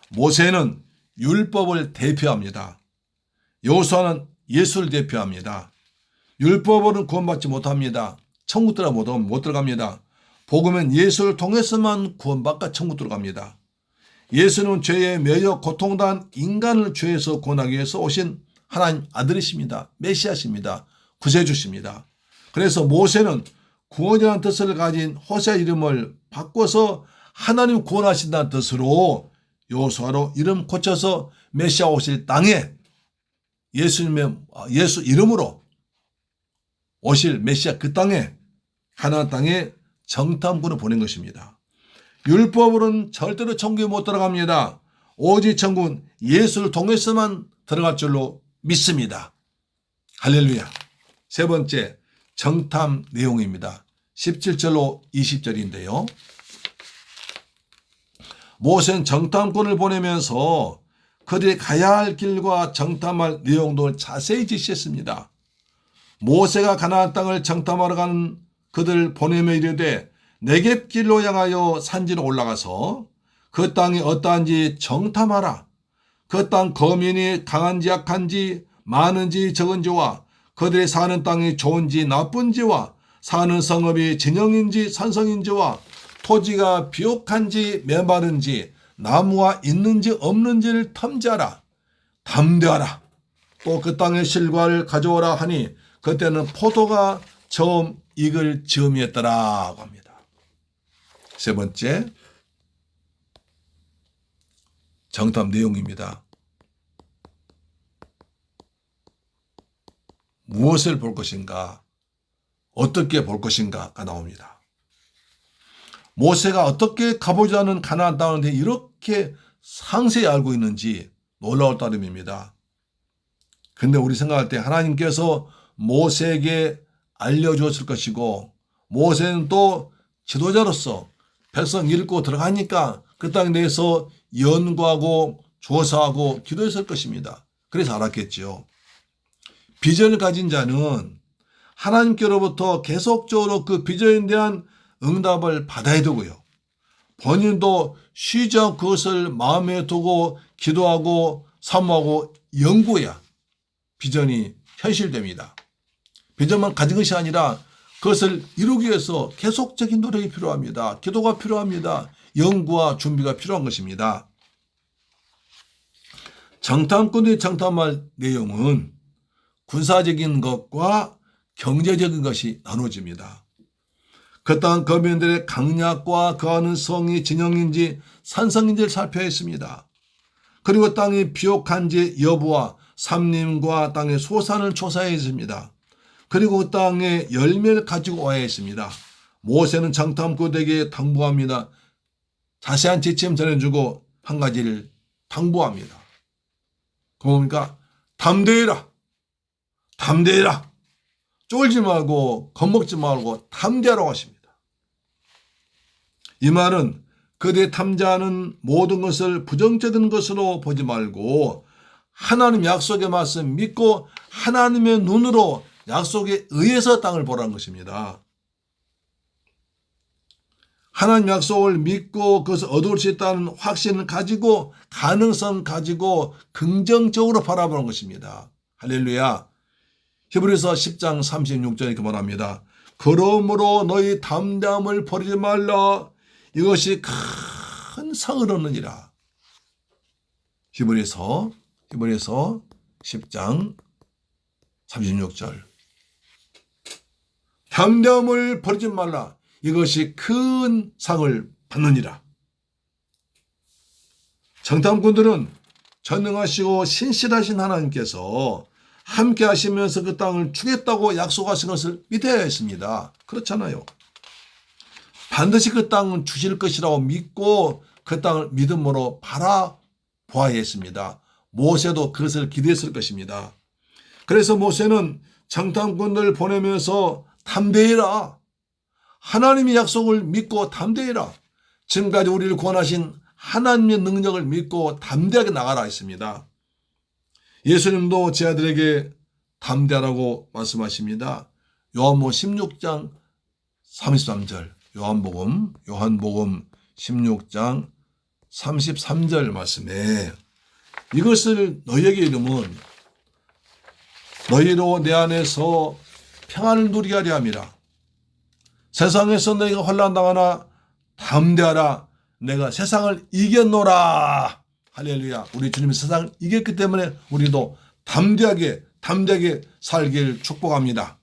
모세는 율법을 대표합니다. 여호수아는 예수를 대표합니다. 율법으로는 구원받지 못합니다. 천국 못 들어갑니다. 복음은 예수를 통해서만 구원받고 천국 들어갑니다. 예수는 죄의 매여 고통당한 인간을 죄에서 구원하기 위해서 오신 하나님 아들이십니다. 메시아십니다. 구세주십니다. 그래서 모세는 구원이라는 뜻을 가진 호세아 이름을 바꿔서 하나님 구원하신다는 뜻으로 여호수아로 이름 고쳐서 메시아 오실 땅에 예수 이름으로 오실 메시아 그 땅에 하나님 땅에 정탐꾼을 보낸 것입니다. 율법으로는 절대로 천국에 못 들어갑니다. 오직 천국은 예수를 통해서만 들어갈 줄로 믿습니다. 할렐루야. 세 번째 정탐 내용입니다. 17절로 20절인데요. 모세는 정탐꾼을 보내면서 그들이 가야 할 길과 정탐할 내용도 자세히 지시했습니다. 모세가 가나안 땅을 정탐하러 가는 그들을 보내며 이르되 네겝길로 향하여 산지로 올라가서 그 땅이 어떠한지 정탐하라. 그 땅 거민이 강한지 약한지 많은지 적은지와 그들이 사는 땅이 좋은지 나쁜지와 사는 성읍이 진영인지 산성인지와 토지가 비옥한지 메마른지 나무가 있는지 없는지를 탐지하라. 담대하라. 또 그 땅의 실과를 가져오라 하니 그때는 포도가 처음 익을 즈음이었더라고 합니다. 세 번째 정탐 내용입니다. 무엇을 볼 것인가, 어떻게 볼 것인가가 나옵니다. 모세가 어떻게 가보자는 가나안 땅을 이렇게 상세히 알고 있는지 놀라울 따름입니다. 근데 우리 생각할 때 하나님께서 모세에게 알려주었을 것이고 모세는 또 지도자로서 백성 읽고 들어가니까 그 땅에 대해서 연구하고 조사하고 기도했을 것입니다. 그래서 알았겠죠. 비전을 가진 자는 하나님께로부터 계속적으로 그 비전에 대한 응답을 받아야 되고요. 본인도 쉬지 않고 그것을 마음에 두고 기도하고 사모하고 연구해야 비전이 현실됩니다. 비전만 가진 것이 아니라 그것을 이루기 위해서 계속적인 노력이 필요합니다. 기도가 필요합니다. 연구와 준비가 필요한 것입니다. 정탐꾼이 정탐할 내용은 군사적인 것과 경제적인 것이 나눠집니다. 그 땅 거민들의 강약과 거하는 성이 진영인지 산성인지를 살펴야 했습니다. 그리고 땅이 비옥한지 여부와 삼림과 땅의 소산을 조사했습니다. 그리고 그 땅에 열매를 가지고 와야 했습니다. 모세는 장탐꾼에게 당부합니다. 자세한 지침 전해주고 한 가지를 당부합니다. 그러니까 담대해라. 담대해라. 쫄지 말고 겁먹지 말고 담대하라고 하십니다. 이 말은 그대 탐지하는 모든 것을 부정적인 것으로 보지 말고 하나님 약속의 말씀 믿고 하나님의 눈으로 약속에 의해서 땅을 보라는 것입니다. 하나님 약속을 믿고 그것을 얻을 수 있다는 확신을 가지고 가능성 가지고 긍정적으로 바라보는 것입니다. 할렐루야. 히브리서 10장 36절에 이렇게 말합니다. 그러므로 너희 담대함을 버리지 말라. 이것이 큰 상을 얻느니라. 히브리서 10장 36절. 담대함을 버리지 말라. 이것이 큰 상을 받느니라. 정탐꾼들은 전능하시고 신실하신 하나님께서 함께 하시면서 그 땅을 주겠다고 약속하신 것을 믿어야 했습니다. 그렇잖아요. 반드시 그 땅은 주실 것이라고 믿고 그 땅을 믿음으로 바라보아야 했습니다. 모세도 그것을 기대했을 것입니다. 그래서 모세는 정탐꾼들을 보내면서 담대해라. 하나님의 약속을 믿고 담대해라. 지금까지 우리를 구원하신 하나님의 능력을 믿고 담대하게 나가라 했습니다. 예수님도 제 아들에게 담대하라고 말씀하십니다. 요한복음 16장 33절. 요한복음 16장 33절 말씀에 이것을 너희에게 이르면 너희로 내 안에서 평안을 누리게 하려 함이라. 세상에서 너희가 혼란당하나 담대하라. 내가 세상을 이겼노라. 할렐루야. 우리 주님이 세상을 이겼기 때문에 우리도 담대하게 살기를 축복합니다.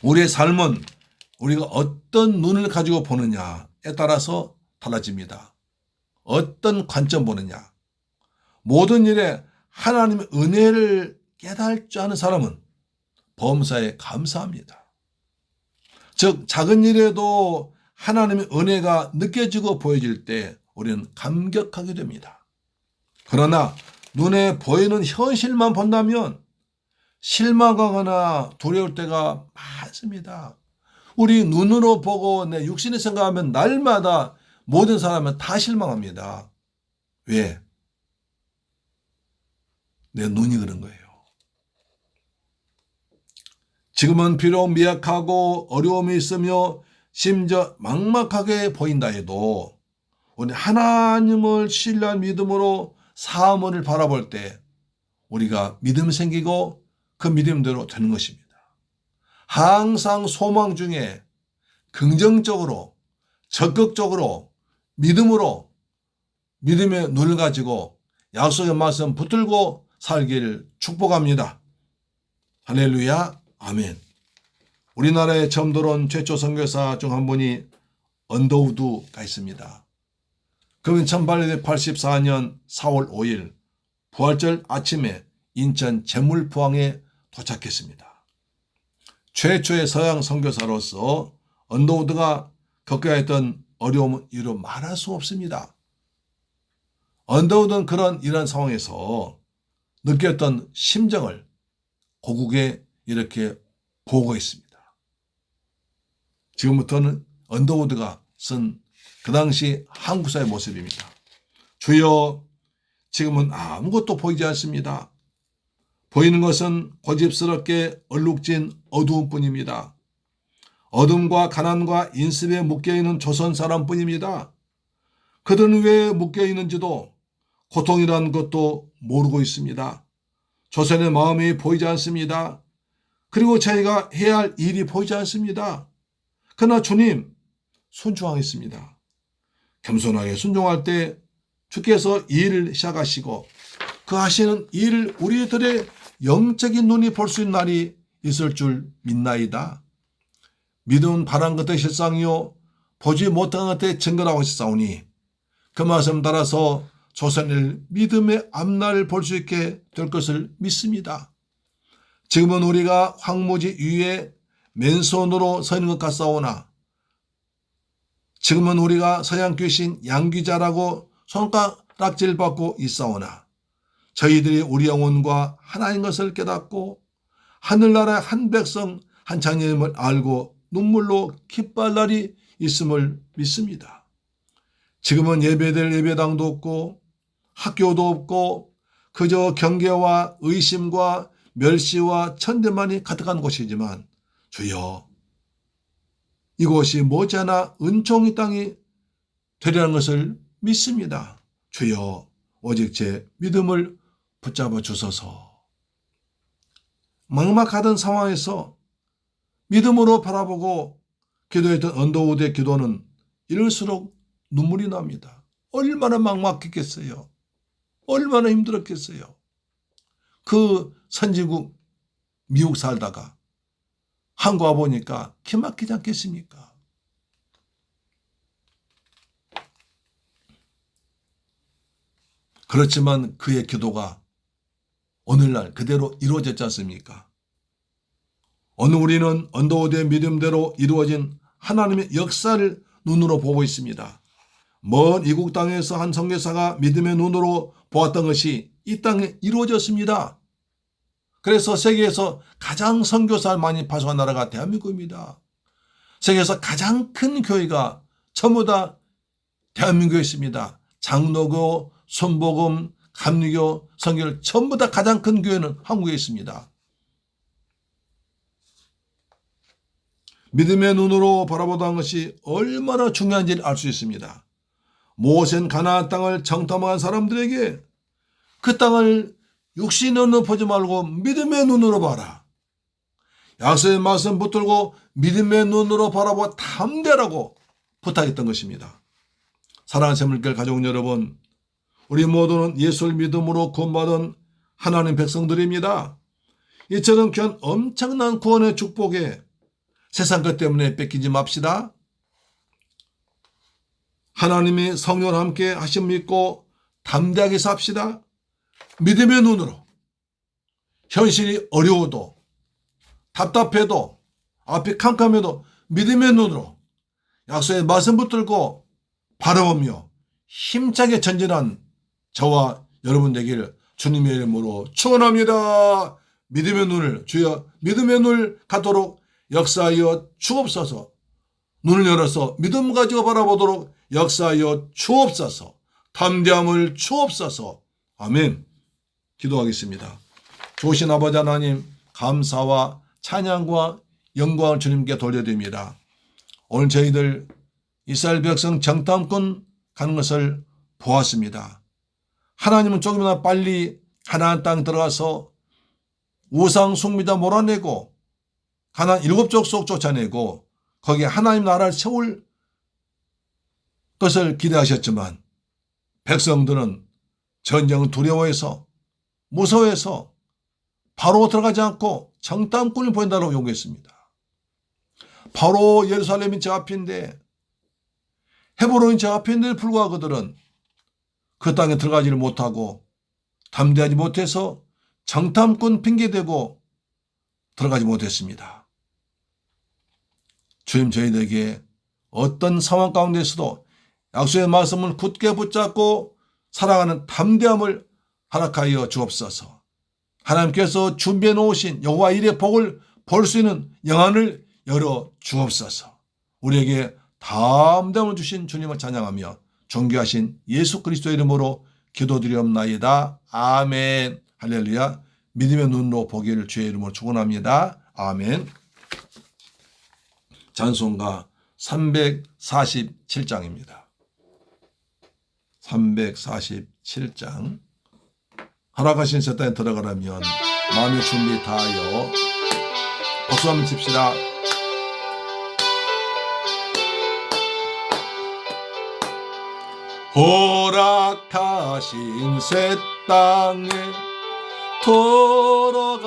우리의 삶은 우리가 어떤 눈을 가지고 보느냐에 따라서 달라집니다. 어떤 관점 보느냐. 모든 일에 하나님의 은혜를 깨달을 줄 아는 사람은 범사에 감사합니다. 즉 작은 일에도 하나님의 은혜가 느껴지고 보여질 때 우리는 감격하게 됩니다. 그러나 눈에 보이는 현실만 본다면 실망하거나 두려울 때가 많습니다. 우리 눈으로 보고 내 육신이 생각하면 날마다 모든 사람은 다 실망합니다. 왜? 내 눈이 그런 거예요. 지금은 비록 미약하고 어려움이 있으며 심지어 막막하게 보인다 해도 우리 하나님을 신뢰한 믿음으로 사물을 바라볼 때 우리가 믿음이 생기고 그 믿음대로 되는 것입니다. 항상 소망 중에 긍정적으로 적극적으로 믿음으로 믿음의 눈을 가지고 약속의 말씀 붙들고 살기를 축복합니다. 할렐루야. 아멘. 우리나라에 처음 들어온 최초 선교사 중 한 분이 언더우드가 있습니다. 그는 1884년 4월 5일 부활절 아침에 인천 제물포항에 도착했습니다. 최초의 서양 선교사로서 언더우드가 겪어야 했던 어려움은 이루 말할 수 없습니다. 언더우드는 이런 상황에서 느꼈던 심정을 고국에 이렇게 보고했습니다. 지금부터는 언더우드가 쓴 그 당시 한국사의 모습입니다. 주여, 지금은 아무것도 보이지 않습니다. 보이는 것은 고집스럽게 얼룩진 어두움뿐입니다. 어둠과 가난과 인습에 묶여있는 조선 사람뿐입니다. 그들은 왜 묶여있는지도 고통이라는 것도 모르고 있습니다. 조선의 마음이 보이지 않습니다. 그리고 저희가 해야 할 일이 보이지 않습니다. 그러나 주님, 순종하겠습니다. 겸손하게 순종할 때 주께서 일을 시작하시고 그 하시는 일을 우리들의 영적인 눈이 볼 수 있는 날이 있을 줄 믿나이다. 믿음은 바란 것의 실상이요 보지 못한 것의 증거라고 하셨사오니 그 말씀 따라서 조선일 믿음의 앞날을 볼 수 있게 될 것을 믿습니다. 지금은 우리가 황무지 위에 맨손으로 서 있는 것 같사오나 지금은 우리가 서양 귀신 양귀자라고 손가락질 받고 있사오나 저희들이 우리 영혼과 하나인 것을 깨닫고 하늘나라의 한 백성 한 장님을 알고 눈물로 기뻐할 날이 있음을 믿습니다. 지금은 예배될 예배당도 없고 학교도 없고 그저 경계와 의심과 멸시와 천대만이 가득한 곳이지만 주여 이곳이 머지않아 은총의 땅이 되리라는 것을 믿습니다. 주여 오직 제 믿음을 붙잡아 주소서. 막막하던 상황에서 믿음으로 바라보고 기도했던 언더우드의 기도는 이럴수록 눈물이 납니다. 얼마나 막막했겠어요. 얼마나 힘들었겠어요. 그 선진국 미국 살다가 한국 와보니까 기막히지 않겠습니까? 그렇지만 그의 기도가 오늘날 그대로 이루어졌지 않습니까? 오늘 우리는 언더우드의 믿음대로 이루어진 하나님의 역사를 눈으로 보고 있습니다. 먼 이국 땅에서 한 선교사가 믿음의 눈으로 보았던 것이 이 땅에 이루어졌습니다. 그래서 세계에서 가장 선교사를 많이 파송한 나라가 대한민국입니다. 세계에서 가장 큰 교회가 전부 다 대한민국에 있습니다. 장로교, 순복음, 감리교, 선교를 전부 다 가장 큰 교회는 한국에 있습니다. 믿음의 눈으로 바라보던 것이 얼마나 중요한지를 알 수 있습니다. 모세는 가나안 땅을 정탐한 사람들에게 그 땅을 육신의 눈으로 보지 말고 믿음의 눈으로 봐라. 약속의 말씀 붙들고 믿음의 눈으로 바라보고 담대라고 부탁했던 것입니다. 사랑하는 새물길 가족 여러분, 우리 모두는 예수를 믿음으로 구원받은 하나님 백성들입니다. 이처럼 귀한 엄청난 구원의 축복에 세상 것 때문에 뺏기지 맙시다. 하나님이 성령과 함께 하심 믿고 담대하게 삽시다. 믿음의 눈으로 현실이 어려워도 답답해도 앞이 캄캄해도 믿음의 눈으로 약속의 말씀 붙들고 바라보며 힘차게 전진한 저와 여러분 되기를 주님의 이름으로 축원합니다. 믿음의 눈을 주여 믿음의 눈을 갖도록 역사하여 주옵소서. 눈을 열어서 믿음 가지고 바라보도록 역사하여 주옵소서. 담대함을 주옵소서. 아멘. 기도하겠습니다. 좋으신 아버지 하나님, 감사와 찬양과 영광을 주님께 돌려드립니다. 오늘 저희들 이스라엘 백성 정탐꾼 가는 것을 보았습니다. 하나님은 조금이나 빨리 가나안 땅 들어가서 우상 숭배자 몰아내고 가나안 7족속 쫓아내고 거기에 하나님 나라를 세울 것을 기대하셨지만 백성들은 전쟁을 두려워해서 무서워해서 바로 들어가지 않고 정탐꾼을 보낸다고 요구했습니다. 바로 예루살렘이 제 앞인데 헤브론이 제 앞인데 불구하고 그들은 그 땅에 들어가지를 못하고 담대하지 못해서 정탐꾼 핑계대고 들어가지 못했습니다. 주님, 저희들에게 어떤 상황 가운데서도 약속의 말씀을 굳게 붙잡고 살아가는 담대함을 허락하여 주옵소서. 하나님께서 준비해 놓으신 여호와 일의 복을 볼 수 있는 영안을 열어 주옵소서. 우리에게 담대함을 주신 주님을 찬양하며 존귀하신 예수 그리스도의 이름으로 기도드리옵나이다. 아멘. 할렐루야. 믿음의 눈으로 보기를 주의 이름으로 축원합니다. 아멘. 찬송가 347장입니다. 347장. 허락하신 세상에 들어가려면 마음의 준비 다하여 박수 한번 칩시다. 허락하신 새 땅에 들어가려면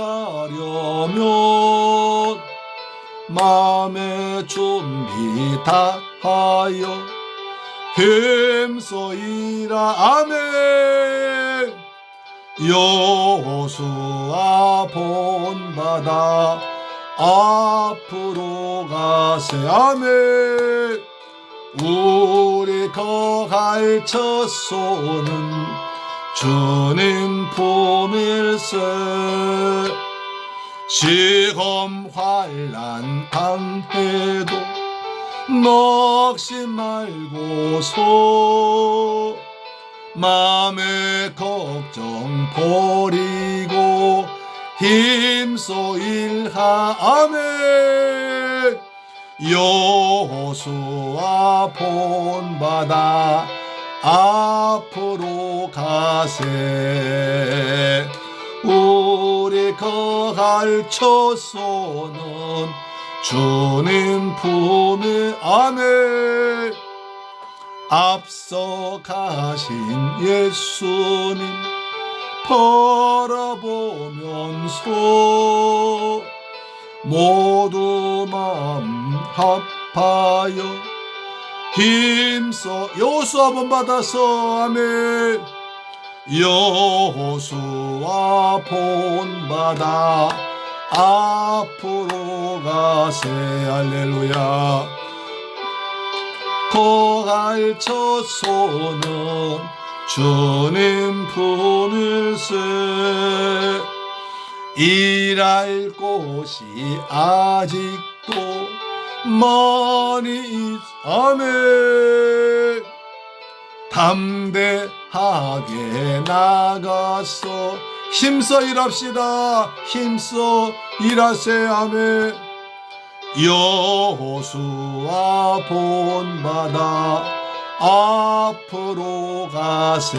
마음의 준비 다하여 힘써이라. 아멘. 여호수아 본받아 앞으로 가세. 아멘. 우리 거할 첫소는 주님 품일세. 시험 환난 당해도 넋이 말고서 맘의 걱정 버리고 힘써 일하. 아멘. 여호수아 본받아 앞으로 가세. 우리 거할 처소는 주님 품에. 아멘. 앞서 가신 예수님 바라보면서 모두 마음 합하여 힘써 여호수아 본받아서. 아멘. 여호수아 본받아 앞으로 가세. 할렐루야. 거할 처소는 주님 품일세. 일할 곳이 아직도 많이 있. 아멘. 담대하게 나가서 힘써 일합시다. 힘써 일하세. 아멘. 여호수아 본받아 앞으로 가세.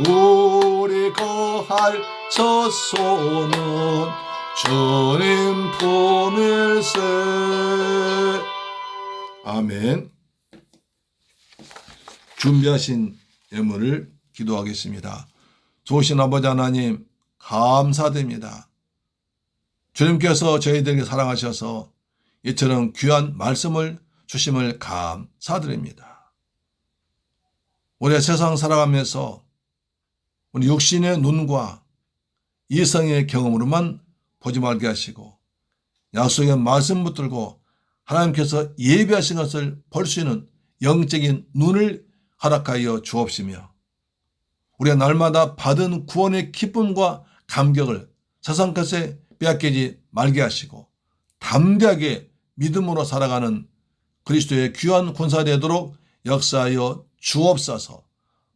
우리 거할 처소는 주님 품일세. 아멘. 준비하신 예물을 기도하겠습니다. 좋으신 아버지 하나님, 감사드립니다. 주님께서 저희들에게 사랑하셔서 이처럼 귀한 말씀을 주심을 감사드립니다. 우리 세상 살아가면서 우리 육신의 눈과 이성의 경험으로만 보지 말게 하시고 약속의 말씀 붙들고 하나님께서 예비하신 것을 볼 수 있는 영적인 눈을 허락하여 주옵시며 우리가 날마다 받은 구원의 기쁨과 감격을 세상 것에 빼앗기지 말게 하시고 담대하게 믿음으로 살아가는 그리스도의 귀한 군사 되도록 역사하여 주옵소서.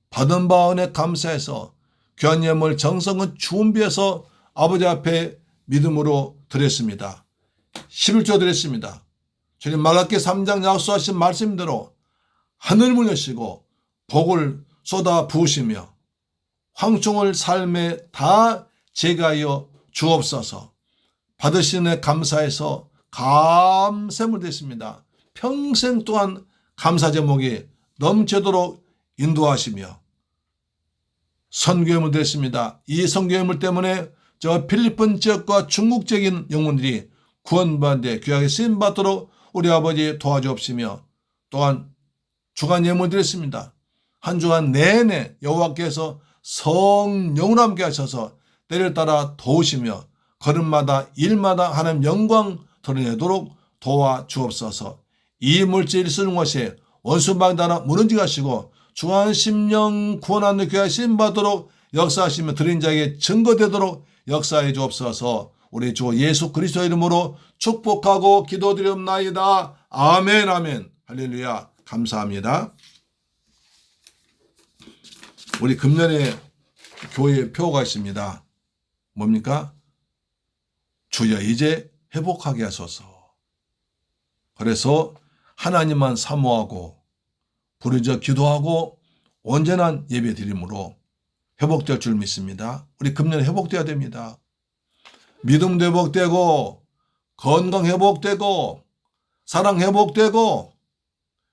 받은 바 은혜 감사해서 귀한 예물 정성은 준비해서 아버지 앞에 믿음으로 드렸습니다. 11조 드렸습니다. 주님 말라기 3장 약속하신 말씀대로 하늘을 여시고 복을 쏟아 부으시며 황충을 삶에 다 제거하여 주옵소서. 받으신 애 감사해서 감사물 됐습니다. 평생 동안 감사 제목이 넘치도록 인도하시며 선교예물 됐습니다. 이 선교예물 때문에 저 필리핀 지역과 중국 지역인 영혼들이 구원받는데 귀하게 쓰임받도록 우리 아버지 도와주옵시며 또한 주간 예물 드렸습니다. 한 주간 내내 여호와께서 성령으로 함께 하셔서 때를 따라 도우시며 걸음마다 일마다 하나님 영광 드러내도록 도와주옵소서. 이 물질 쓰는 것이 원수방다나 무너지게 하시고 주한 심령 구원하는 귀하게 쓰임받도록 역사하시며 드린 자에게 증거되도록 역사해 주옵소서. 우리 주 예수 그리스도 이름으로 축복하고 기도드리옵나이다. 아멘 아멘. 할렐루야. 감사합니다. 우리 금년에 교회에 표가 있습니다. 뭡니까? 주여 이제 회복하게 하소서. 그래서 하나님만 사모하고 부르짖어 기도하고 온전한 예배 드림으로 회복될 줄 믿습니다. 우리 금년에 회복돼야 됩니다. 믿음도 회복되고 건강 회복되고 사랑 회복되고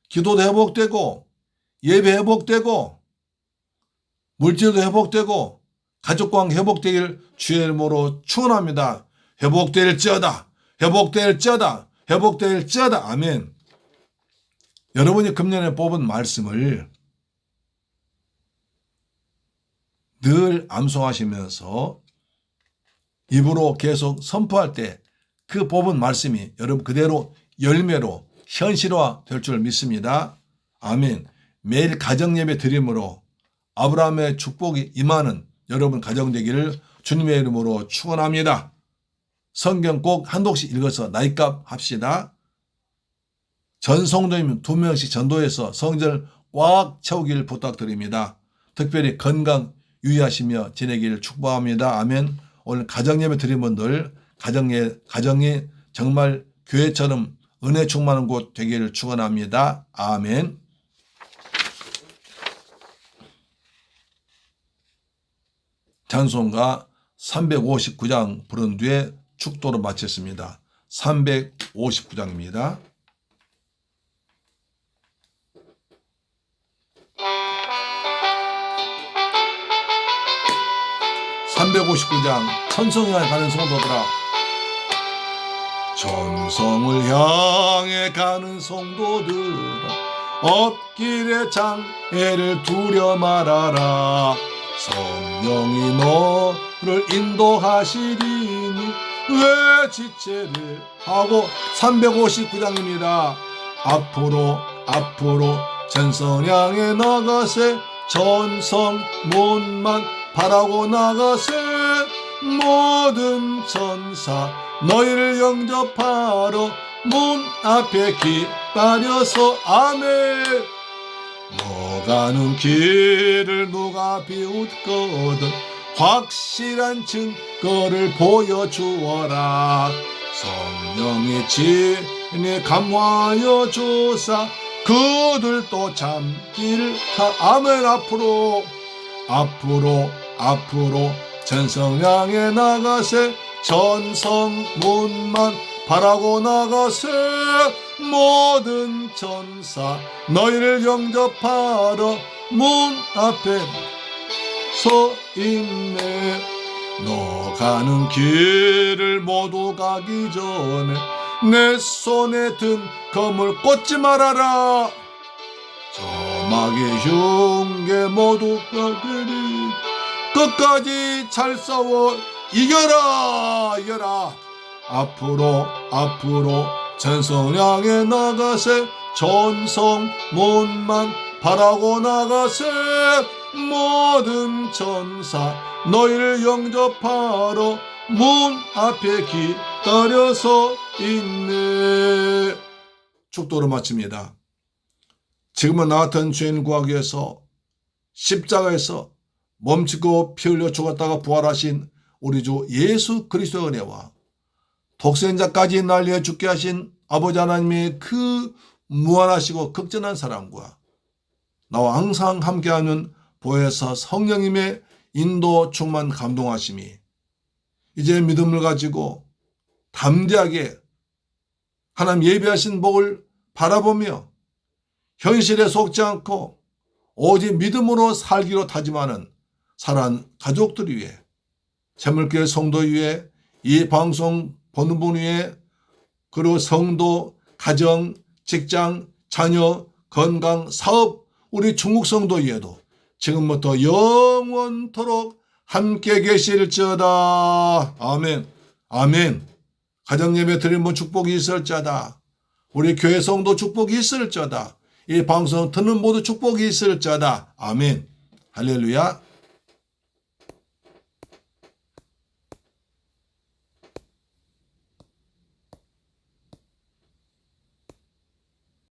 기도도 회복되고 예배 회복되고 물질도 회복되고 가족관계 회복되길 주의 이름으로 축원합니다. 회복될지어다. 회복될지어다. 회복될지어다. 아멘. 여러분이 금년에 뽑은 말씀을 늘 암송하시면서 입으로 계속 선포할 때 그 뽑은 말씀이 여러분 그대로 열매로 현실화 될 줄 믿습니다. 아멘. 매일 가정예배 드림으로 아브라함의 축복이 임하는 여러분 가정 되기를 주님의 이름으로 축원합니다. 성경 꼭 한 독씩 읽어서 나이값 합시다. 전성도님 2명씩 전도해서 성전을 꽉 채우기를 부탁드립니다. 특별히 건강 유의하시며 지내기를 축복합니다. 아멘. 오늘 가정예배 드린 분들 가정이 정말 교회처럼 은혜 충만한 곳 되기를 축원합니다. 아멘. 찬송가 359장 부른 뒤에 축도를 마쳤습니다. 359장입니다. 천성을 향해 가는 성도들아, 천성을 향해 가는 성도들아, 앞길의 장애를 두려 말아라. 성령이 너를 인도하시리니 왜 지체를 하고. 359장입니다. 앞으로 전성 향해 나가세. 전성 문만 바라고 나가세. 모든 천사 너희를 영접하러 문 앞에 기다려서. 아멘. 너 가는 길을 누가 비웃거든 확실한 증거를 보여주어라. 성령의 진에 감화하여 주사 그들도 잠기를. 아멘. 앞으로 전성 향해 나가세. 전성문만 바라고 나가세. 모든 천사 너희를 영접하러 문 앞에 서 있네. 너 가는 길을 모두 가기 전에 내 손에 든 검을 꽂지 말아라. 저마의 흉계 모두 꺾으리. 끝까지 잘 싸워 이겨라. 앞으로 전성 향해 나가세. 전성문만 바라고 나가세. 모든 천사 너희를 영접하러 문 앞에 기다려서 있네. 축도를 마칩니다. 지금은 나 같은 죄인 구하기 위해서 십자가에서 멈추고 피 흘려 죽었다가 부활하신 우리 주 예수 그리스도의 은혜와 독생자까지 날려 죽게 하신 아버지 하나님의 그 무한하시고 극전한 사랑과 나와 항상 함께하는 보혜사 성령님의 인도 충만 감동하심이 이제 믿음을 가지고 담대하게 하나님 예비하신 복을 바라보며 현실에 속지 않고 오직 믿음으로 살기로 다짐하는 사랑하는 가족들 위해, 재물교회 성도 위해, 이 방송 보는 분 위해, 그리고 성도, 가정, 직장, 자녀, 건강, 사업, 우리 중국 성도 위에도 지금부터 영원토록 함께 계실지어다. 아멘. 가정예배 드리는 축복이 있을지어다. 우리 교회 성도 축복이 있을지어다. 이 방송 듣는 모두 축복이 있을지어다. 아멘. 할렐루야.